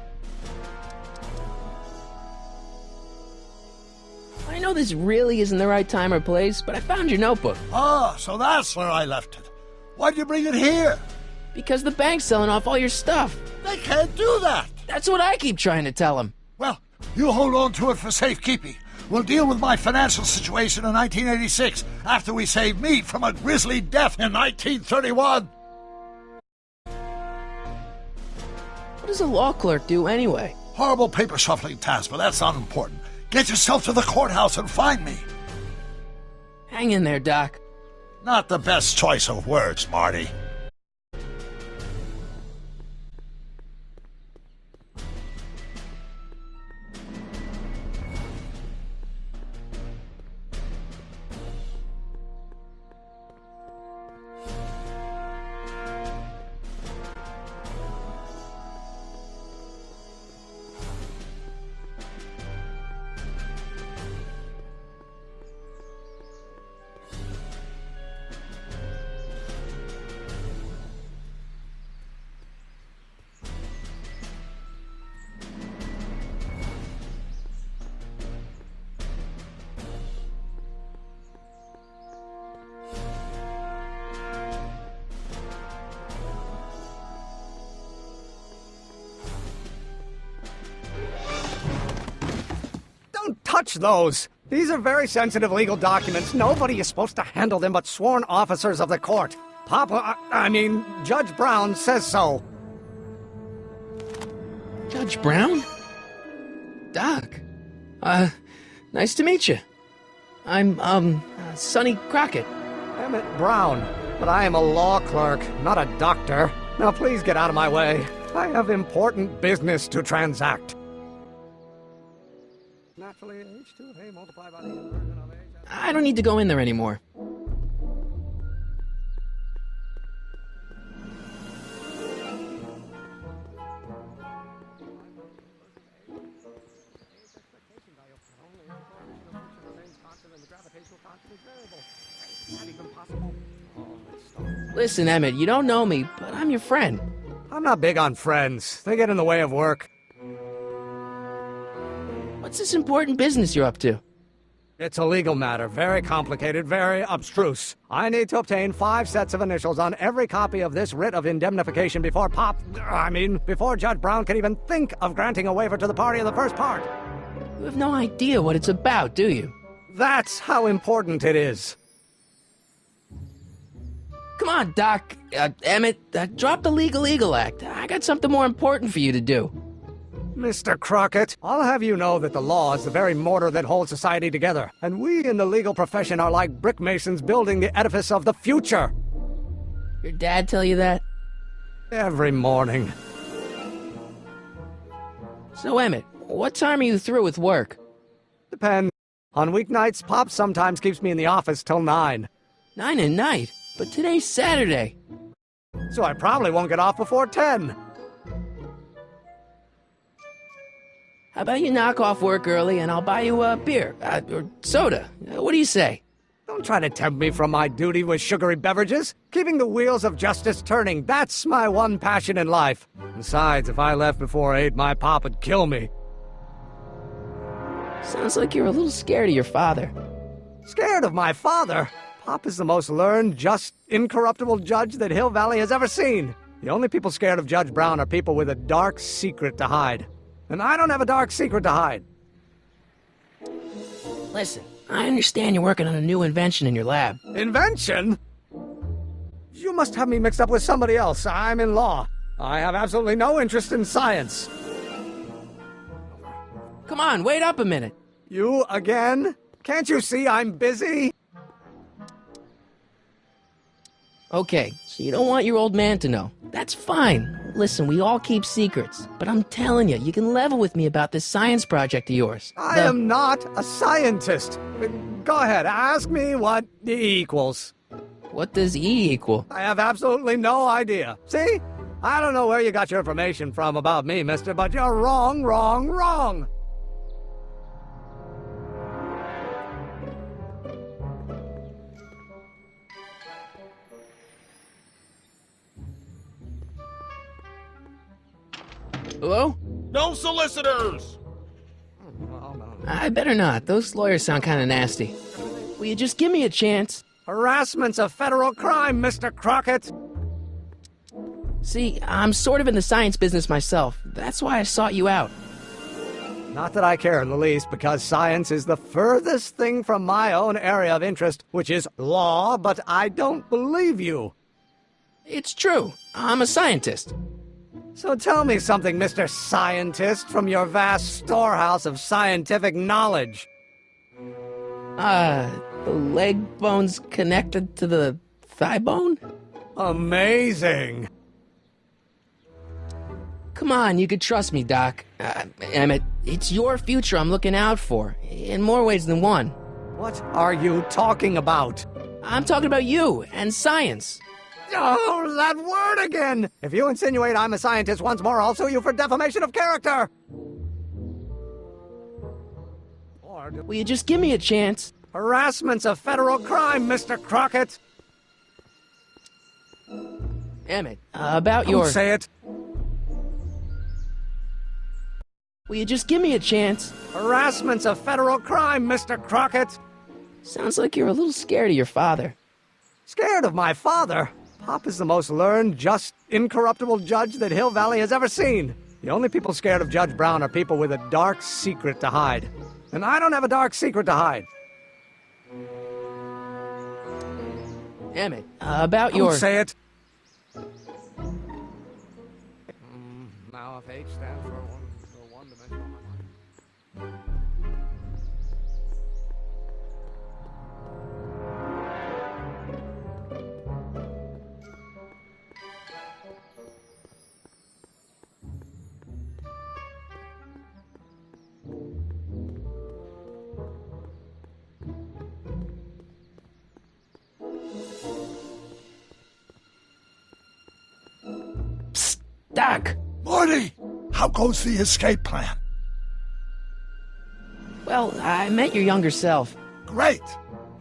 I know this really isn't the right time or place, but I found your notebook. Ah, so that's where I left it. Why'd you bring it here? Because the bank's selling off all your stuff. They can't do that. That's what I keep trying to tell them. Well, you hold on to it for safekeeping. We'll deal with my financial situation in 1986 after we save me from a grisly death in 1931. What does a law clerk do anyway? Horrible paper shuffling task, but that's not important. Get yourself to the courthouse and find me. Hang in there, Doc. Not the best choice of words, Marty. Touch those! These are very sensitive legal documents. Nobody is supposed to handle them but sworn officers of the court. Judge Brown says so. Judge Brown? Doc. Nice to meet you. I'm, Sonny Crockett. Emmett Brown. But I am a law clerk, not a doctor. Now please get out of my way. I have important business to transact. Naturally, H2 of A multiplied by the inversion of H... I don't need to go in there anymore. Listen, Emmett, you don't know me, but I'm your friend. I'm not big on friends. They get in the way of work. What's this important business you're up to? It's a legal matter. Very complicated, very abstruse. I need to obtain 5 sets of initials on every copy of this writ of indemnification before before Judge Brown can even think of granting a waiver to the party of the first part. You have no idea what it's about, do you? That's how important it is. Come on, Doc. Emmett, drop the Legal Eagle Act. I got something more important for you to do. Mr. Crockett, I'll have you know that the law is the very mortar that holds society together, and we in the legal profession are like brick masons building the edifice of the future. Your dad tell you that? Every morning. So, Emmett, what time are you through with work? Depends. On weeknights, Pop sometimes keeps me in the office till 9. 9 at night? But today's Saturday. So I probably won't get off before 10. How about you knock off work early and I'll buy you a beer, or soda. What do you say? Don't try to tempt me from my duty with sugary beverages. Keeping the wheels of justice turning, that's my one passion in life. Besides, if I left before 8, my pop would kill me. Sounds like you're a little scared of your father. Scared of my father? Pop is the most learned, just, incorruptible judge that Hill Valley has ever seen. The only people scared of Judge Brown are people with a dark secret to hide. And I don't have a dark secret to hide. Listen, I understand you're working on a new invention in your lab. Invention? You must have me mixed up with somebody else. I'm in law. I have absolutely no interest in science. Come on, wait up a minute. You again? Can't you see I'm busy? Okay, so you don't want your old man to know. That's fine. Listen, we all keep secrets. But I'm telling you, you can level with me about this science project of yours. I am not a scientist. Go ahead, ask me what E equals. What does E equal? I have absolutely no idea. See? I don't know where you got your information from about me, mister, but you're wrong, wrong, wrong. Hello? No solicitors! I better not. Those lawyers sound kind of nasty. Will you just give me a chance? Harassment's a federal crime, Mr. Crockett. See, I'm sort of in the science business myself. That's why I sought you out. Not that I care in the least, because science is the furthest thing from my own area of interest, which is law, but I don't believe you. It's true. I'm a scientist. So tell me something, Mr. Scientist, from your vast storehouse of scientific knowledge. The leg bone's connected to the thigh bone? Amazing. Come on, you could trust me, Doc. Emmett, it's your future I'm looking out for, in more ways than one. What are you talking about? I'm talking about you and science. Oh, that word again! If you insinuate I'm a scientist once more, I'll sue you for defamation of character! Will you just give me a chance? Harassment's a federal crime, Mr. Crockett! Emmett, about your... Don't say it! Will you just give me a chance? Harassment's a federal crime, Mr. Crockett! Sounds like you're a little scared of your father. Scared of my father? Pop is the most learned, just, incorruptible judge that Hill Valley has ever seen. The only people scared of Judge Brown are people with a dark secret to hide. And I don't have a dark secret to hide. Emmett, about your... Don't say it! Now if H stands for one-dimensional... Psst, Doc! Morty! How goes the escape plan? Well, I met your younger self. Great!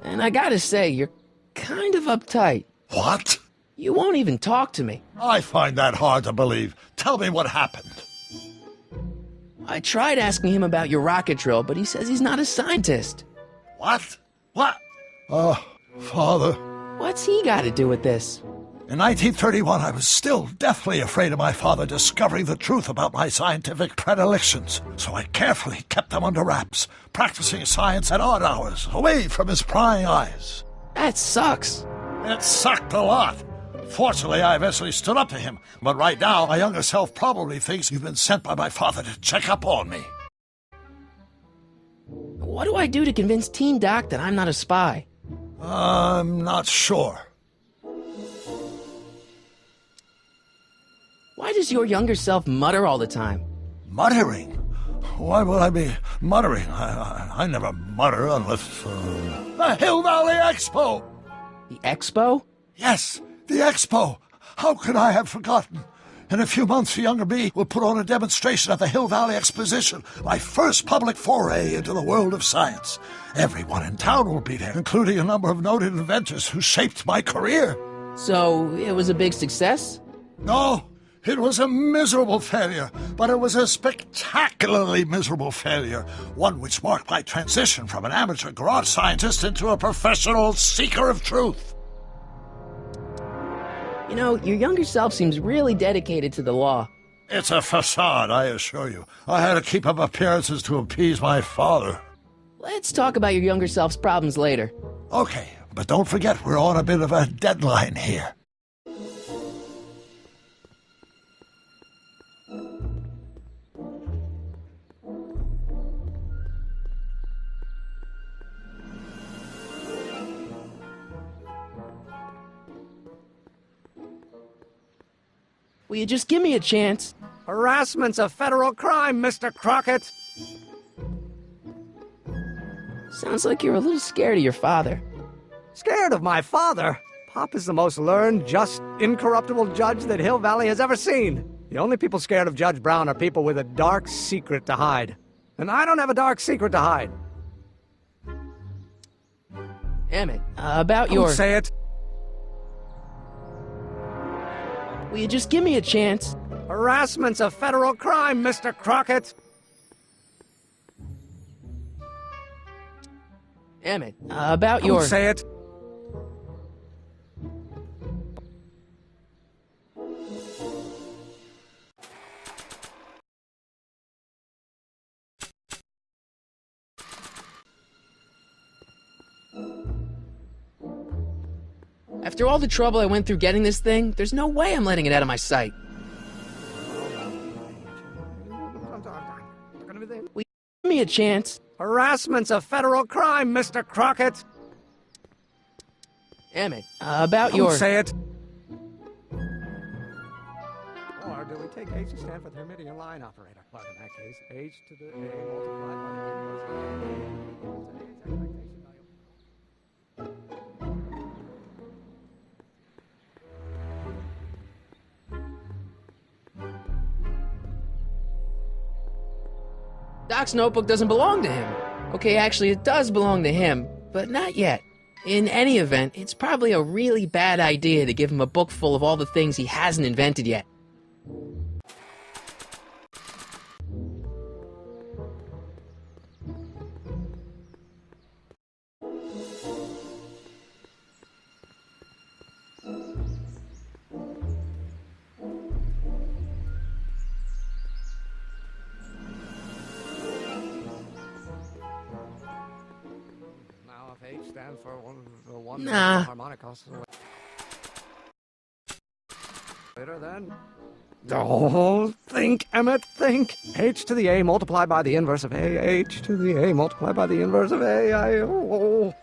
And I gotta say, you're kind of uptight. What? You won't even talk to me. I find that hard to believe. Tell me what happened. I tried asking him about your rocket drill, but he says he's not a scientist. What? What? Oh, Father. What's he got to do with this? In 1931, I was still deathly afraid of my father discovering the truth about my scientific predilections, so I carefully kept them under wraps, practicing science at odd hours, away from his prying eyes. That sucks. It sucked a lot. Fortunately, I eventually stood up to him, but right now, my younger self probably thinks you've been sent by my father to check up on me. What do I do to convince Team Doc that I'm not a spy? I'm not sure. Why does your younger self mutter all the time? Muttering? Why would I be muttering? I never mutter unless... The Hill Valley Expo! The Expo? Yes, the Expo! How could I have forgotten? In a few months, the younger me will put on a demonstration at the Hill Valley Exposition, my first public foray into the world of science. Everyone in town will be there, including a number of noted inventors who shaped my career. So, it was a big success? No, it was a miserable failure, but it was a spectacularly miserable failure, one which marked my transition from an amateur garage scientist into a professional seeker of truth. You know, your younger self seems really dedicated to the law. It's a facade, I assure you. I had to keep up appearances to appease my father. Let's talk about your younger self's problems later. Okay, but don't forget we're on a bit of a deadline here. Will you just give me a chance? Harassment's a federal crime, Mr. Crockett. Sounds like you're a little scared of your father. Scared of my father? Pop is the most learned, just, incorruptible judge that Hill Valley has ever seen. The only people scared of Judge Brown are people with a dark secret to hide. And I don't have a dark secret to hide. Emmett, about your... Don't say it. Will you just give me a chance? Harassment's a federal crime, Mr. Crockett. Emmett, about your... Don't say it. After all the trouble I went through getting this thing, there's no way I'm letting it out of my sight. Will you give me a chance? Harassment's a federal crime, Mr. Crockett. Emmett, about Don't your... say it. Or do we take H to stand for the Hermitian line operator? Well, in that case, H to the A multiplied by the inverse of Doc's notebook doesn't belong to him. Okay, actually, it does belong to him, but not yet. In any event, it's probably a really bad idea to give him a book full of all the things he hasn't invented yet. H stands for one Nah. harmonic oscillator. Later then. Oh, think, Emmett, think. H to the A multiplied by the inverse of A. H to the A multiplied by the inverse of A. Oh.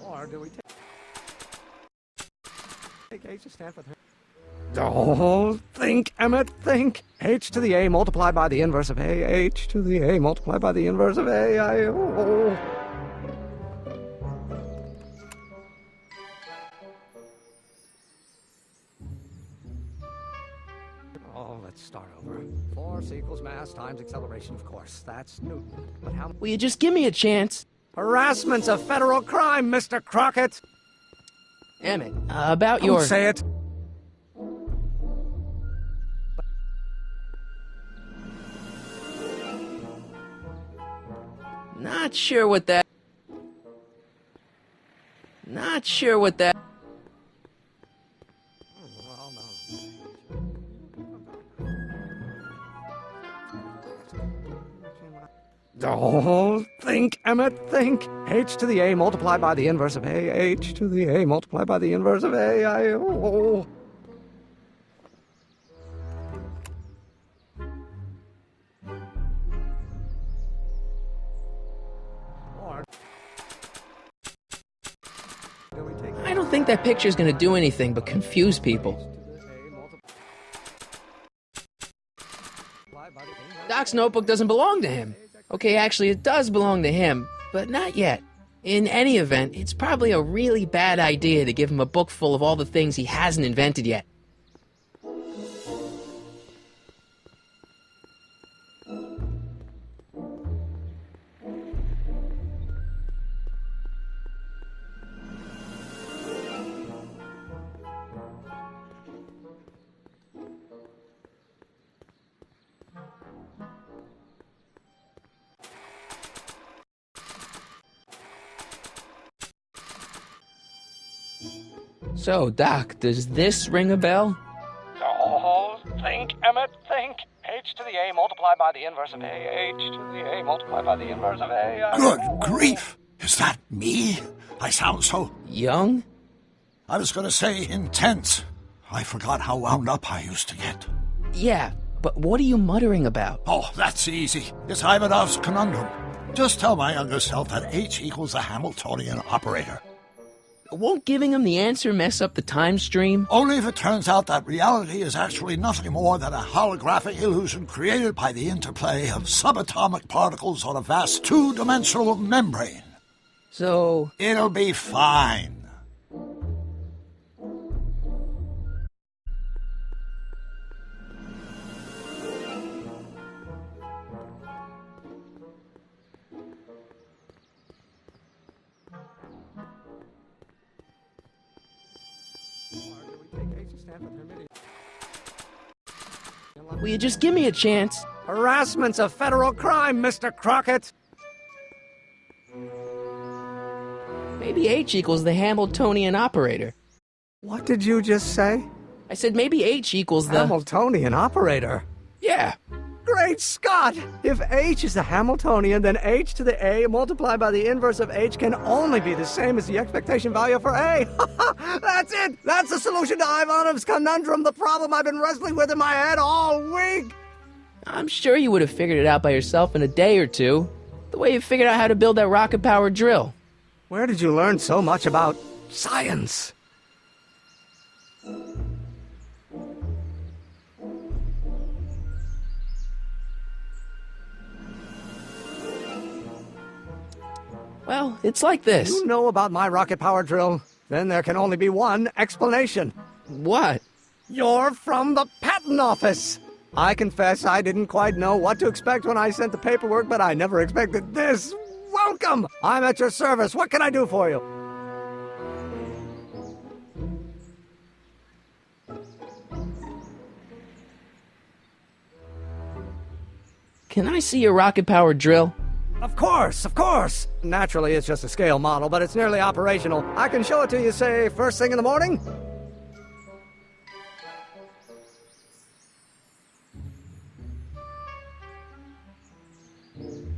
Or do we take H to stand for... Oh, think, Emmett, think. H to the A multiplied by the inverse of A. H to the A multiplied by the inverse of A. Oh. Oh, let's start over. Force equals mass times acceleration, of course. That's Newton. But how... Will you just give me a chance? Harassment's a federal crime, Mr. Crockett. Emmett, about Don't your... say it. Not sure what that... Not sure what that... Oh, think, Emmett, think. H to the A multiplied by the inverse of A. H to the A multiplied by the inverse of A. I don't think that picture's gonna do anything but confuse people. Doc's notebook doesn't belong to him. Okay, actually, it does belong to him, but not yet. In any event, it's probably a really bad idea to give him a book full of all the things he hasn't invented yet. So, Doc, does this ring a bell? Oh, think, Emmett, think. H to the A multiplied by the inverse of A. H to the A multiplied by the inverse of A. Good grief! Is that me? I sound so... young? I was going to say intense. I forgot how wound up I used to get. Yeah, but what are you muttering about? Oh, that's easy. It's Ivanov's conundrum. Just tell my younger self that H equals the Hamiltonian operator. Won't giving him the answer mess up the time stream? Only if it turns out that reality is actually nothing more than a holographic illusion created by the interplay of subatomic particles on a vast two-dimensional membrane. So... it'll be fine. Will you just give me a chance? Harassment's a federal crime, Mr. Crockett. Maybe H equals the Hamiltonian operator. What did you just say? I said maybe H equals the... Hamiltonian operator? Yeah. Great Scott! If H is the Hamiltonian, then H to the A multiplied by the inverse of H can only be the same as the expectation value for A. That's it! That's the solution to Ivanov's conundrum, the problem I've been wrestling with in my head all week! I'm sure you would have figured it out by yourself in a day or two. The way you figured out how to build that rocket-powered drill. Where did you learn so much about science? Well, it's like this. You know about my rocket power drill? Then there can only be one explanation. What? You're from the patent office. I confess I didn't quite know what to expect when I sent the paperwork, but I never expected this. Welcome! I'm at your service. What can I do for you? Can I see your rocket-powered drill? Of course, of course! Naturally, it's just a scale model, but it's nearly operational. I can show it to you, say, first thing in the morning?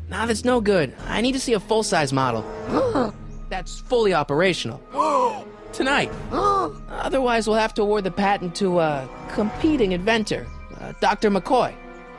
Nah, that's no good. I need to see a full-size model. That's fully operational. Tonight. Otherwise, we'll have to award the patent to a competing inventor, Dr. McCoy.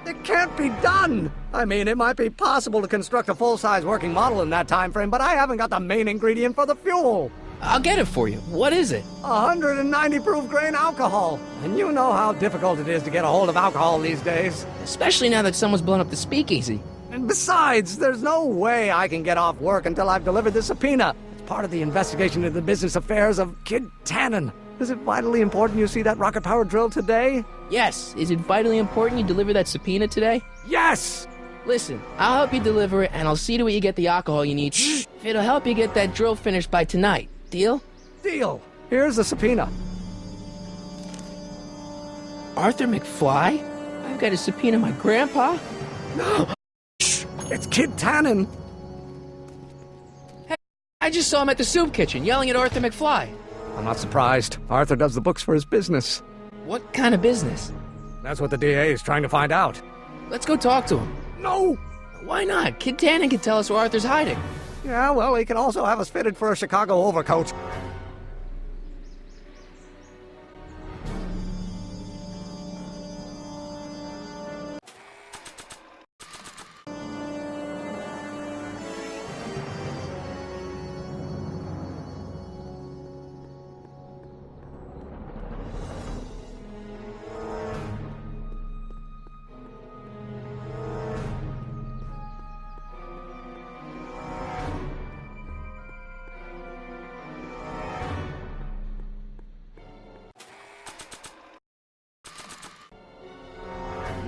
It can't be done! I mean, it might be possible to construct a full-size working model in that time frame, but I haven't got the main ingredient for the fuel. I'll get it for you. What is it? 190 proof grain alcohol. And you know how difficult it is to get a hold of alcohol these days. Especially now that someone's blown up the speakeasy. And besides, there's no way I can get off work until I've delivered the subpoena. It's part of the investigation into the business affairs of Kid Tannen. Is it vitally important you see that rocket-powered drill today? Yes. Is it vitally important you deliver that subpoena today? Yes! Listen, I'll help you deliver it, and I'll see to it you get the alcohol you need. If it'll help you get that drill finished by tonight. Deal? Deal. Here's the subpoena. Arthur McFly? I've got to subpoena my grandpa? No! It's Kid Tannen! Hey, I just saw him at the soup kitchen, yelling at Arthur McFly. I'm not surprised. Arthur does the books for his business. What kind of business? That's what the DA is trying to find out. Let's go talk to him. No! Why not? Kid Tannen can tell us where Arthur's hiding. Yeah, well, he can also have us fitted for a Chicago overcoat.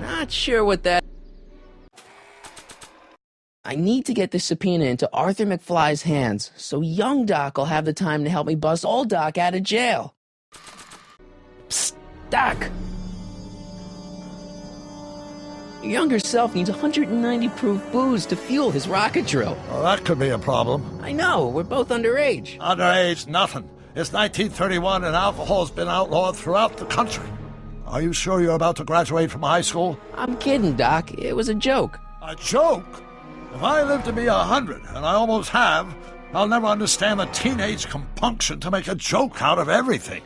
Not sure what that... I need to get this subpoena into Arthur McFly's hands, so young Doc will have the time to help me bust old Doc out of jail. Psst, Doc! Your younger self needs 190 proof booze to fuel his rocket drill. Well, that could be a problem. I know, we're both underage. Underage, nothing. It's 1931 and alcohol's been outlawed throughout the country. Are you sure you're about to graduate from high school? I'm kidding, Doc. It was a joke. A joke? If I live to be 100, and I almost have, I'll never understand the teenage compunction to make a joke out of everything.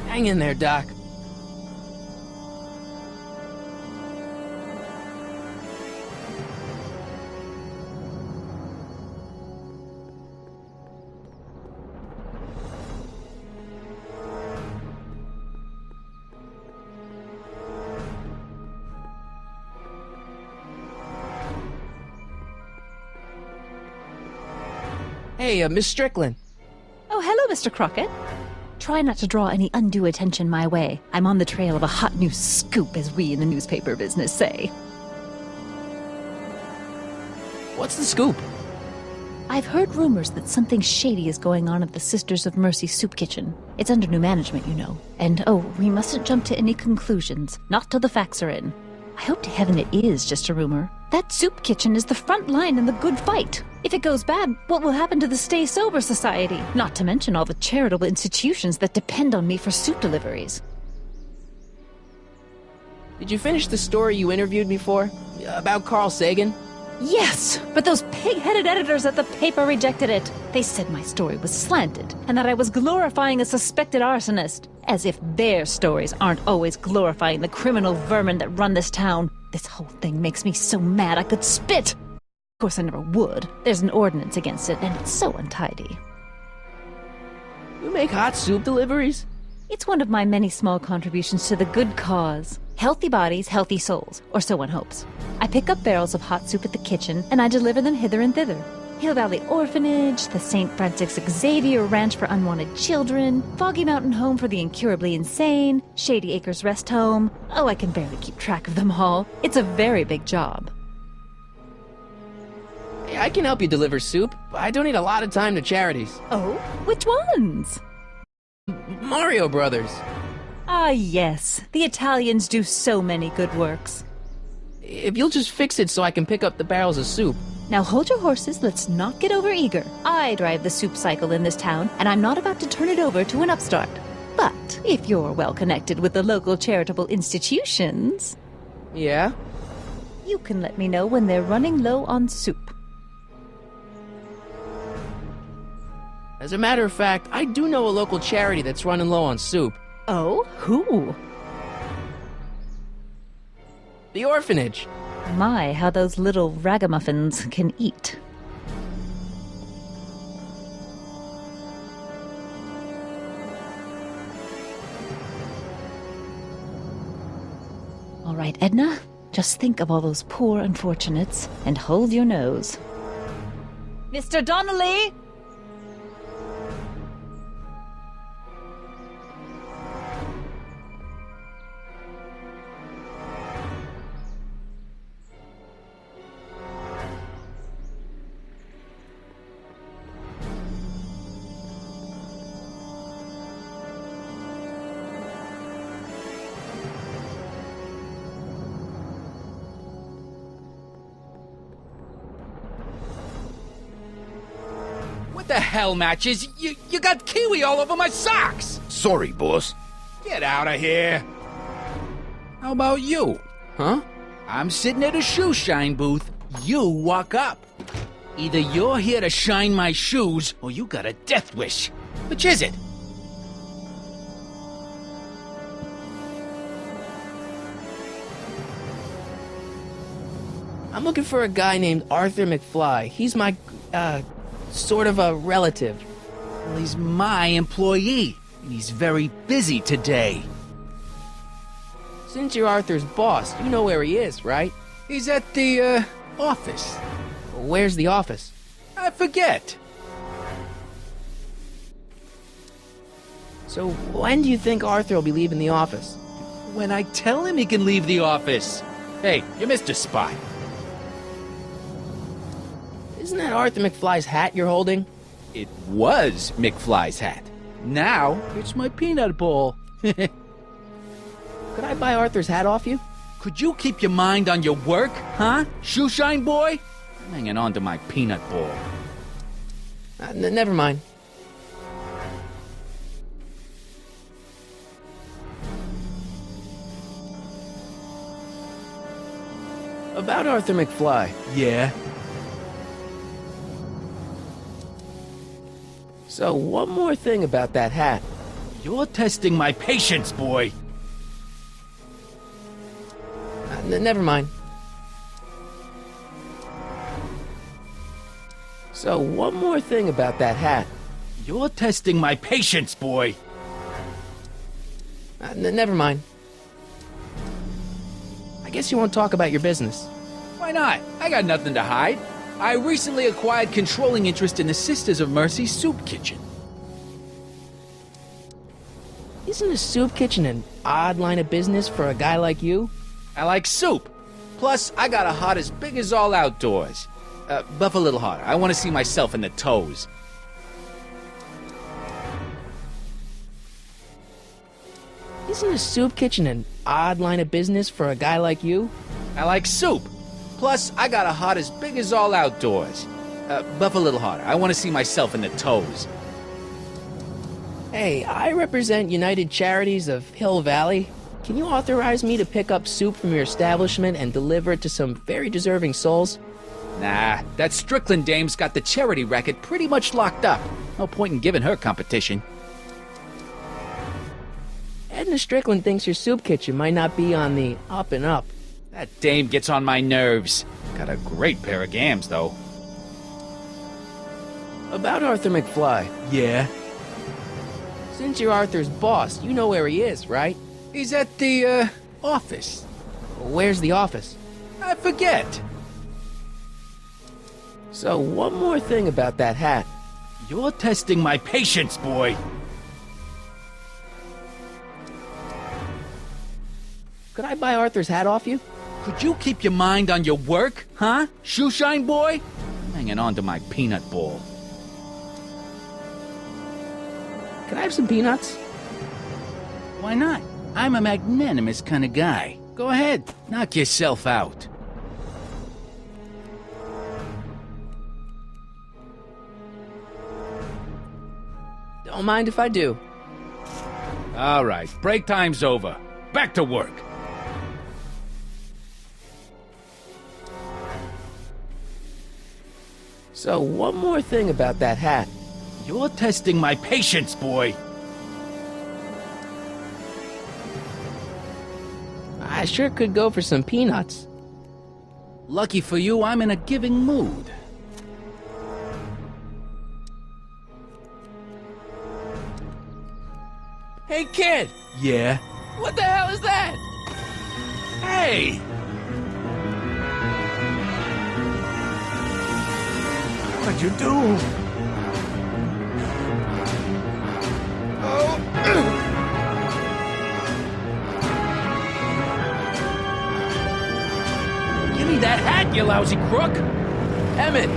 Hang in there, Doc. Hey, Miss Strickland. Oh, hello, Mr. Crockett. Try not to draw any undue attention my way. I'm on the trail of a hot new scoop, as we in the newspaper business say. What's the scoop? I've heard rumors that something shady is going on at the Sisters of Mercy soup kitchen. It's under new management, you know. And, oh, we mustn't jump to any conclusions. Not till the facts are in. I hope to heaven it is just a rumor. That soup kitchen is the front line in the good fight. If it goes bad, what will happen to the Stay Sober Society? Not to mention all the charitable institutions that depend on me for soup deliveries. Did you finish the story you interviewed me for? About Carl Sagan? Yes, but those pig-headed editors at the paper rejected it. They said my story was slanted, and that I was glorifying a suspected arsonist. As if their stories aren't always glorifying the criminal vermin that run this town. This whole thing makes me so mad I could spit. Of course I never would. There's an ordinance against it, and it's so untidy. You make hot soup deliveries? It's one of my many small contributions to the good cause. Healthy bodies, healthy souls, or so one hopes. I pick up barrels of hot soup at the kitchen, and I deliver them hither and thither. Hill Valley Orphanage, the St. Francis Xavier Ranch for Unwanted Children, Foggy Mountain Home for the Incurably Insane, Shady Acres Rest Home. Oh, I can barely keep track of them all. It's a very big job. Hey, I can help you deliver soup. I donate a lot of time to charities. Oh? Which ones? Mario Brothers. Ah, yes. The Italians do so many good works. If you'll just fix it so I can pick up the barrels of soup. Now hold your horses, let's not get overeager. I drive the soup cycle in this town, and I'm not about to turn it over to an upstart. But if you're well connected with the local charitable institutions... Yeah? You can let me know when they're running low on soup. As a matter of fact, I do know a local charity that's running low on soup. Oh? Who? The orphanage. My, how those little ragamuffins can eat. All right, Edna, just think of all those poor unfortunates and hold your nose. Mr. Donnelly! What the hell, Matches? You got kiwi all over my socks! Sorry, boss. Get out of here! How about you? Huh? I'm sitting at a shoe shine booth. You walk up. Either you're here to shine my shoes, or you got a death wish. Which is it? I'm looking for a guy named Arthur McFly. He's my, sort of a relative. Well, he's my employee, and he's very busy today. Since you're Arthur's boss, you know where he is, right? He's at the, office. Where's the office? I forget. So when do you think Arthur will be leaving the office? When I tell him he can leave the office. Hey, you Mr. Spy. Isn't that Arthur McFly's hat you're holding? It was McFly's hat. Now, it's my peanut ball. Could I buy Arthur's hat off you? Could you keep your mind on your work, huh? Shoeshine boy? I'm hanging on to my peanut ball. Never mind. About Arthur McFly. Yeah? So, one more thing about that hat. You're testing my patience, boy. Never mind. So, one more thing about that hat. You're testing my patience, boy. Never mind. I guess you won't talk about your business. Why not? I got nothing to hide. I recently acquired controlling interest in the Sisters of Mercy Soup Kitchen. Isn't a soup kitchen an odd line of business for a guy like you? I like soup. Plus, I got a heart as big as all outdoors. Buff a little harder. I want to see myself in the toes. Isn't a soup kitchen an odd line of business for a guy like you? I like soup. Plus, I got a heart as big as all outdoors. Buff a little harder. I want to see myself in the toes. Hey, I represent United Charities of Hill Valley. Can you authorize me to pick up soup from your establishment and deliver it to some very deserving souls? Nah, that Strickland dame's got the charity racket pretty much locked up. No point in giving her competition. Edna Strickland thinks your soup kitchen might not be on the up and up. That dame gets on my nerves. Got a great pair of gams, though. About Arthur McFly. Yeah? Since you're Arthur's boss, you know where he is, right? He's at the, office. Where's the office? I forget. So, one more thing about that hat. You're testing my patience, boy. Could I buy Arthur's hat off you? Could you keep your mind on your work, huh? Shoeshine boy? I'm hanging on to my peanut ball. Can I have some peanuts? Why not? I'm a magnanimous kind of guy. Go ahead, knock yourself out. Don't mind if I do. All right, break time's over. Back to work. So, one more thing about that hat. You're testing my patience, boy. I sure could go for some peanuts. Lucky for you, I'm in a giving mood. Hey, kid! Yeah? What the hell is that? Hey! What'd you do? Give me that hat, you lousy crook! Emmett!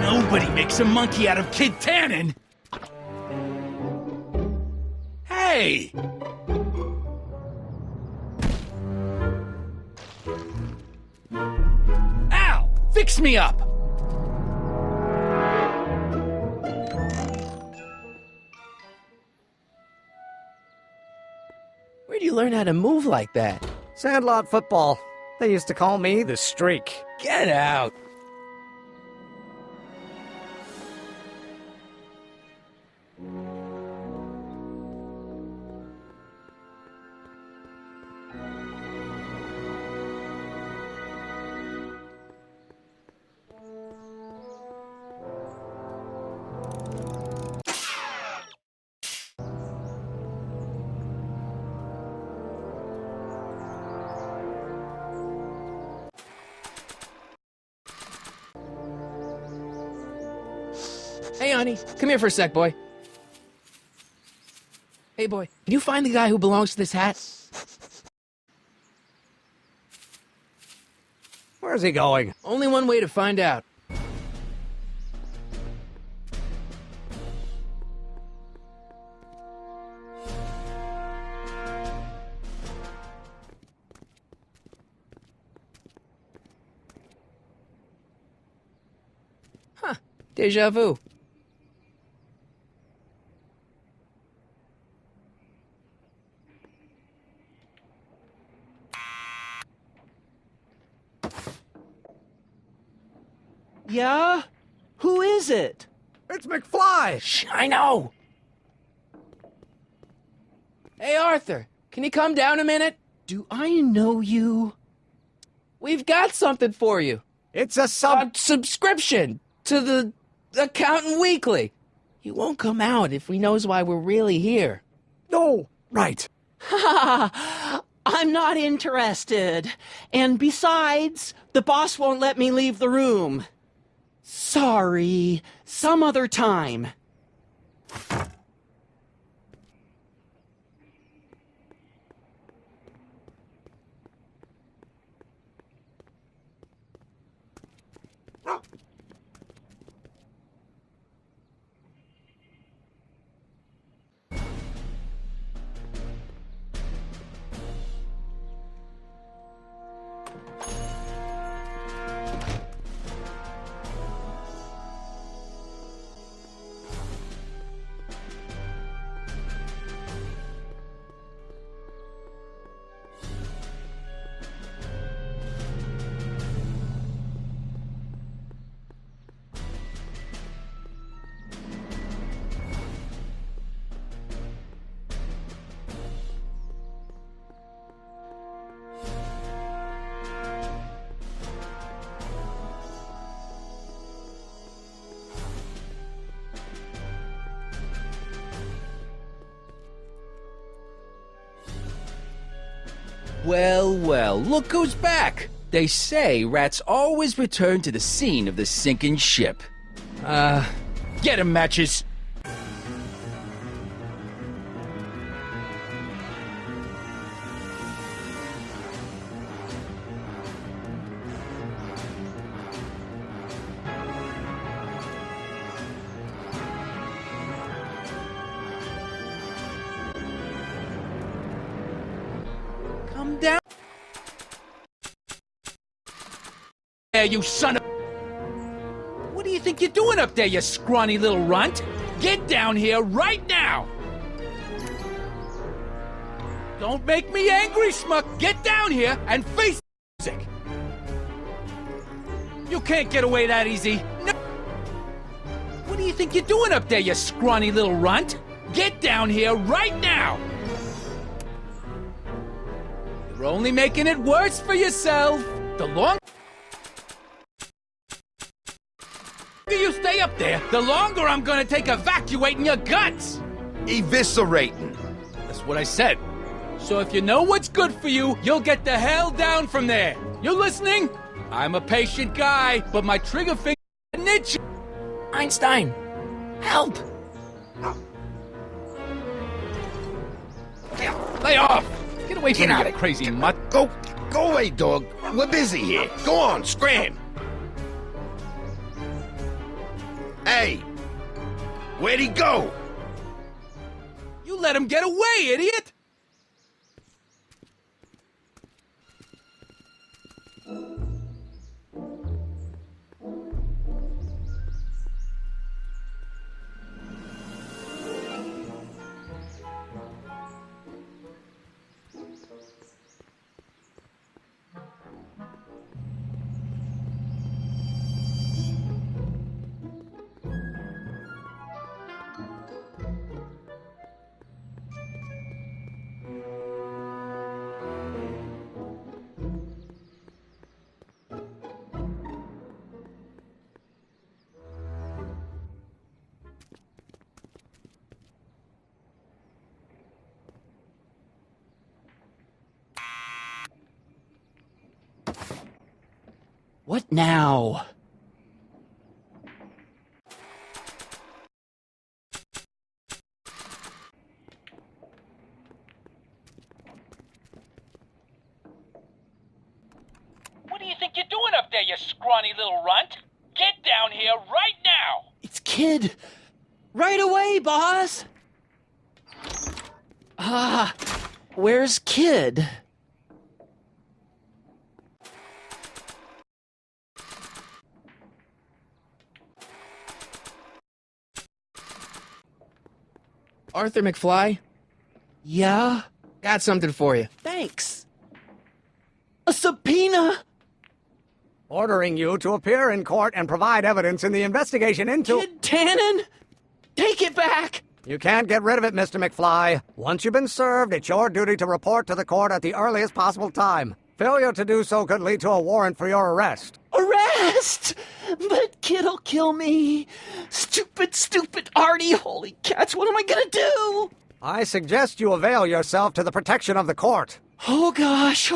Nobody makes a monkey out of Kid Tannen! Hey! Ow! Fix me up! Where'd you learn how to move like that? Sandlot football. They used to call me the Streak. Get out! Hey, honey, come here for a sec, boy. Hey, boy, can you find the guy who belongs to this hat? Where's he going? Only one way to find out. Huh, deja vu. Yeah? Who is it? It's McFly! Shh, I know! Hey, Arthur, can you come down a minute? Do I know you? We've got something for you. It's a subscription to the Accountant Weekly. He won't come out if he knows why we're really here. No, right. Ha! I'm not interested. And besides, the boss won't let me leave the room. Sorry, some other time. Well, well, look who's back! They say rats always return to the scene of the sinking ship. Get 'em, Matches! Come down. There, you son of... What do you think you're doing up there, you scrawny little runt? Get down here right now! Don't make me angry, Smuck! Get down here and face the music! You can't get away that easy! No. What do you think you're doing up there, you scrawny little runt? Get down here right now! You're only making it worse for yourself! The longer you stay up there, the longer I'm gonna take evacuating your guts! Eviscerating. That's what I said. So if you know what's good for you, you'll get the hell down from there. You listening? I'm a patient guy, but my trigger finger is itchy. Einstein, help! Lay off! Get away from me, you crazy mutt. Go away, dog. We're busy here. Go on, scram. Hey, where'd he go? You let him get away, idiot! What now? What do you think you're doing up there, you scrawny little runt? Get down here right now! It's Kid! Right away, boss! Where's Kid? Arthur McFly? Yeah? Got something for you. Thanks. A subpoena? Ordering you to appear in court and provide evidence in the investigation into... Kid Tannen? Take it back! You can't get rid of it, Mr. McFly. Once you've been served, it's your duty to report to the court at the earliest possible time. Failure to do so could lead to a warrant for your arrest. Arrest! But Kid'll kill me. Stupid Artie. Holy cats, what am I gonna do? I suggest you avail yourself to the protection of the court. Oh gosh.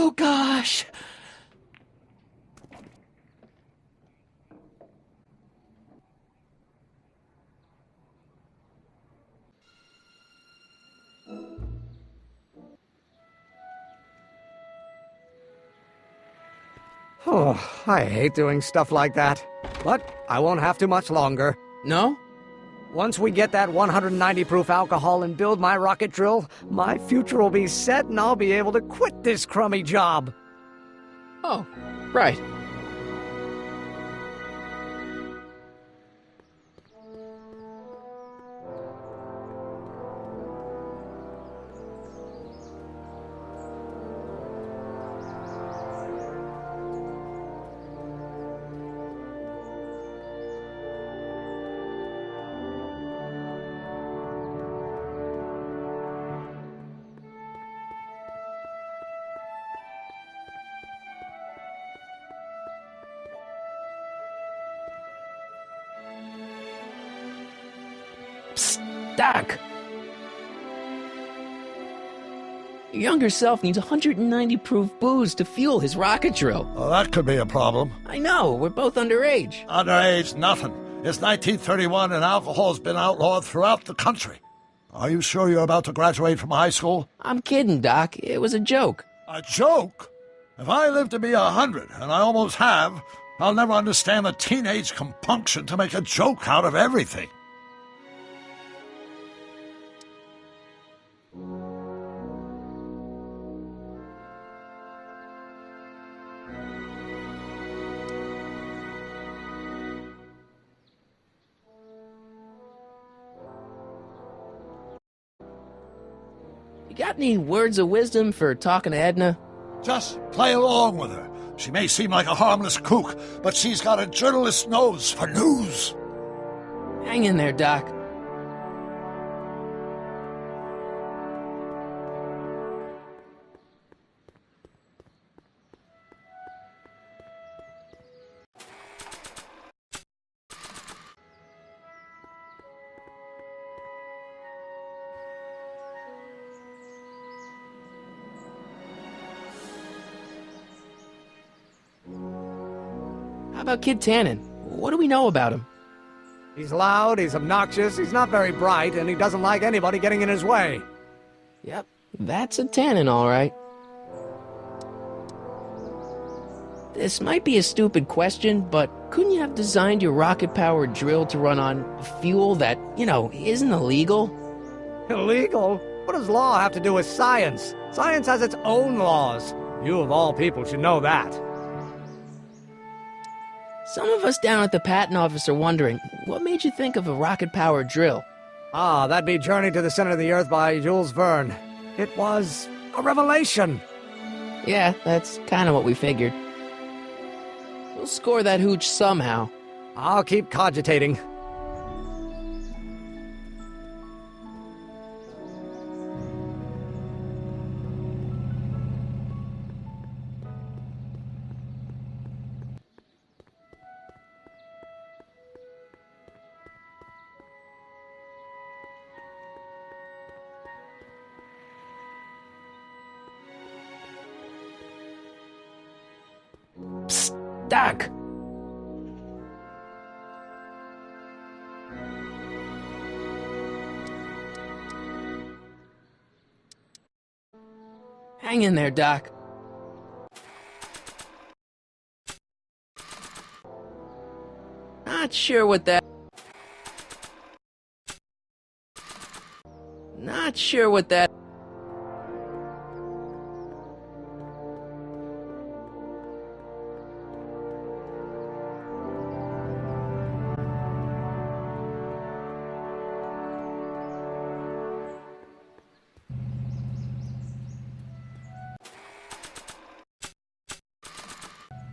Oh, I hate doing stuff like that. But I won't have to much longer. No? Once we get that 190 proof alcohol and build my rocket drill, my future will be set and I'll be able to quit this crummy job. Oh, right. Doc! Your younger self needs 190 proof booze to fuel his rocket drill. Well, that could be a problem. I know, we're both underage. Underage, nothing. It's 1931 and alcohol's been outlawed throughout the country. Are you sure you're about to graduate from high school? I'm kidding, Doc. It was a joke. A joke? If I live to be 100, and I almost have, I'll never understand the teenage compunction to make a joke out of everything. You got any words of wisdom for talking to Edna? Just play along with her. She may seem like a harmless kook, but she's got a journalist's nose for news. Hang in there, Doc. How about Kid Tannen? What do we know about him? He's loud, he's obnoxious, he's not very bright, and he doesn't like anybody getting in his way. Yep, that's a Tannen, all right. This might be a stupid question, but couldn't you have designed your rocket-powered drill to run on fuel that, isn't illegal? Illegal? What does law have to do with science? Science has its own laws. You of all people should know that. Some of us down at the patent office are wondering, what made you think of a rocket-powered drill? Ah, that'd be Journey to the Center of the Earth by Jules Verne. It was a revelation. Yeah, that's kind of what we figured. We'll score that hooch somehow. I'll keep cogitating. Psst, Doc! Hang in there, Doc. Not sure what that... Not sure what that...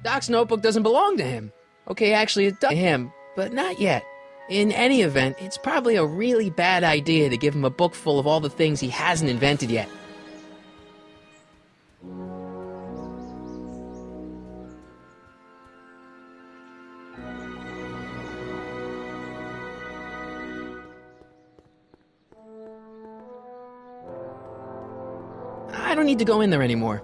Doc's notebook doesn't belong to him. Okay, actually it does to him, but not yet. In any event, it's probably a really bad idea to give him a book full of all the things he hasn't invented yet. I don't need to go in there anymore.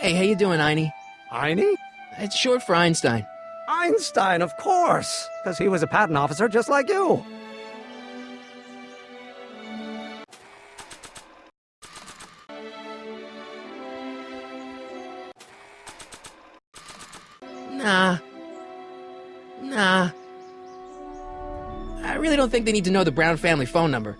Hey, how you doing, Einie? Einie? It's short for Einstein. Einstein, of course, because he was a patent officer just like you. Nah. I really don't think they need to know the Brown family phone number.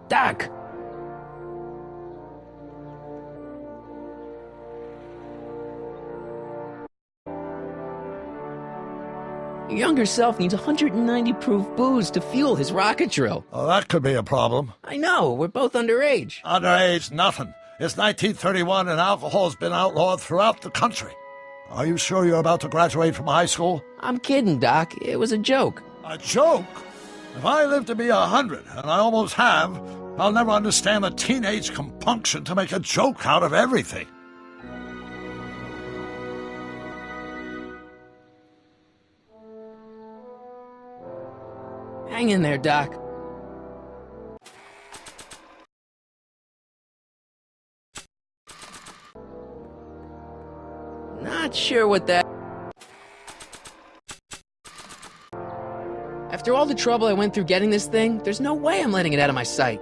Doc! Your younger self needs 190 proof booze to fuel his rocket drill. Oh, that could be a problem. I know, we're both underage. Underage, nothing. It's 1931 and alcohol's been outlawed throughout the country. Are you sure you're about to graduate from high school? I'm kidding, Doc. It was a joke. A joke? If I live to be 100, and I almost have, I'll never understand the teenage compunction to make a joke out of everything. Hang in there, Doc. Not sure what that... After all the trouble I went through getting this thing, there's no way I'm letting it out of my sight.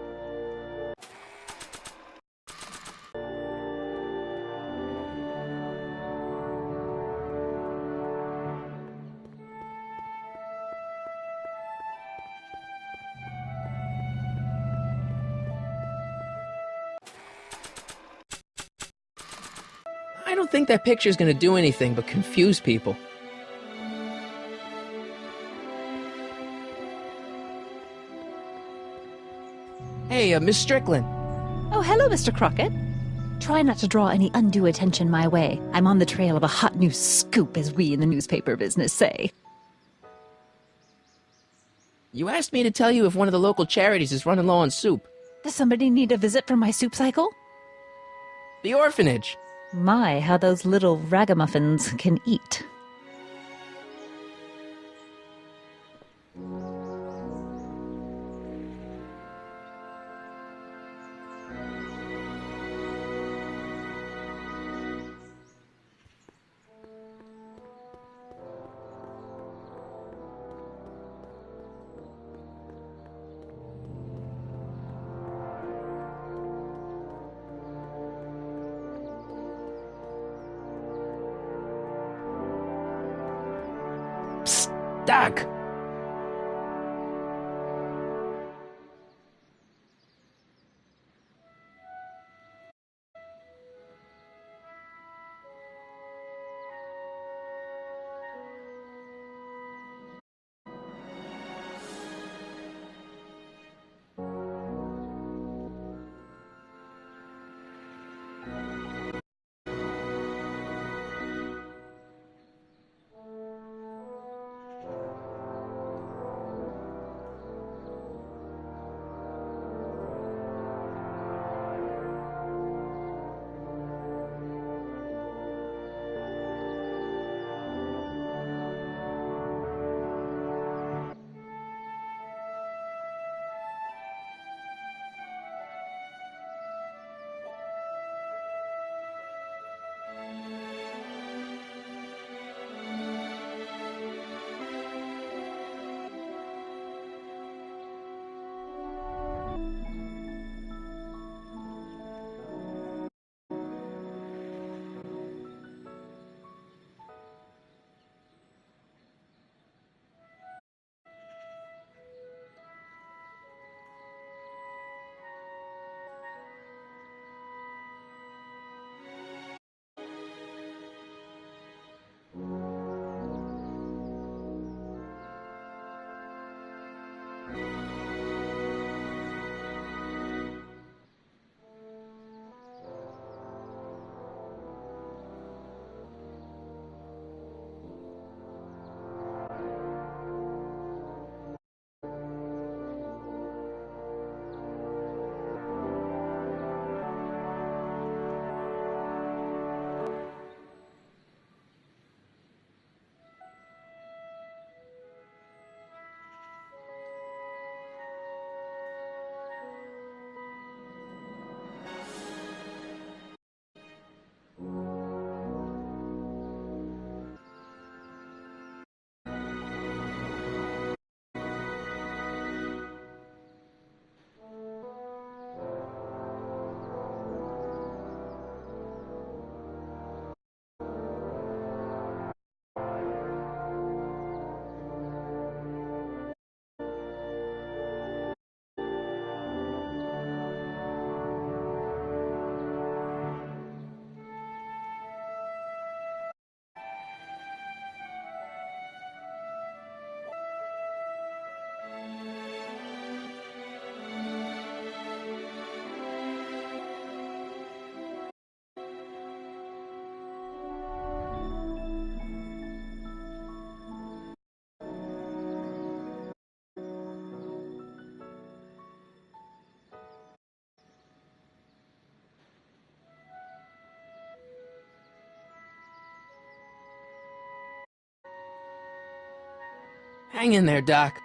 I don't think that picture's gonna do anything but confuse people. Hey, Miss Strickland. Oh, hello, Mr. Crockett. Try not to draw any undue attention my way. I'm on the trail of a hot new scoop, as we in the newspaper business say. You asked me to tell you if one of the local charities is running low on soup. Does somebody need a visit from my soup cycle? The orphanage. My, how those little ragamuffins can eat. Doc! Hang in there, Doc.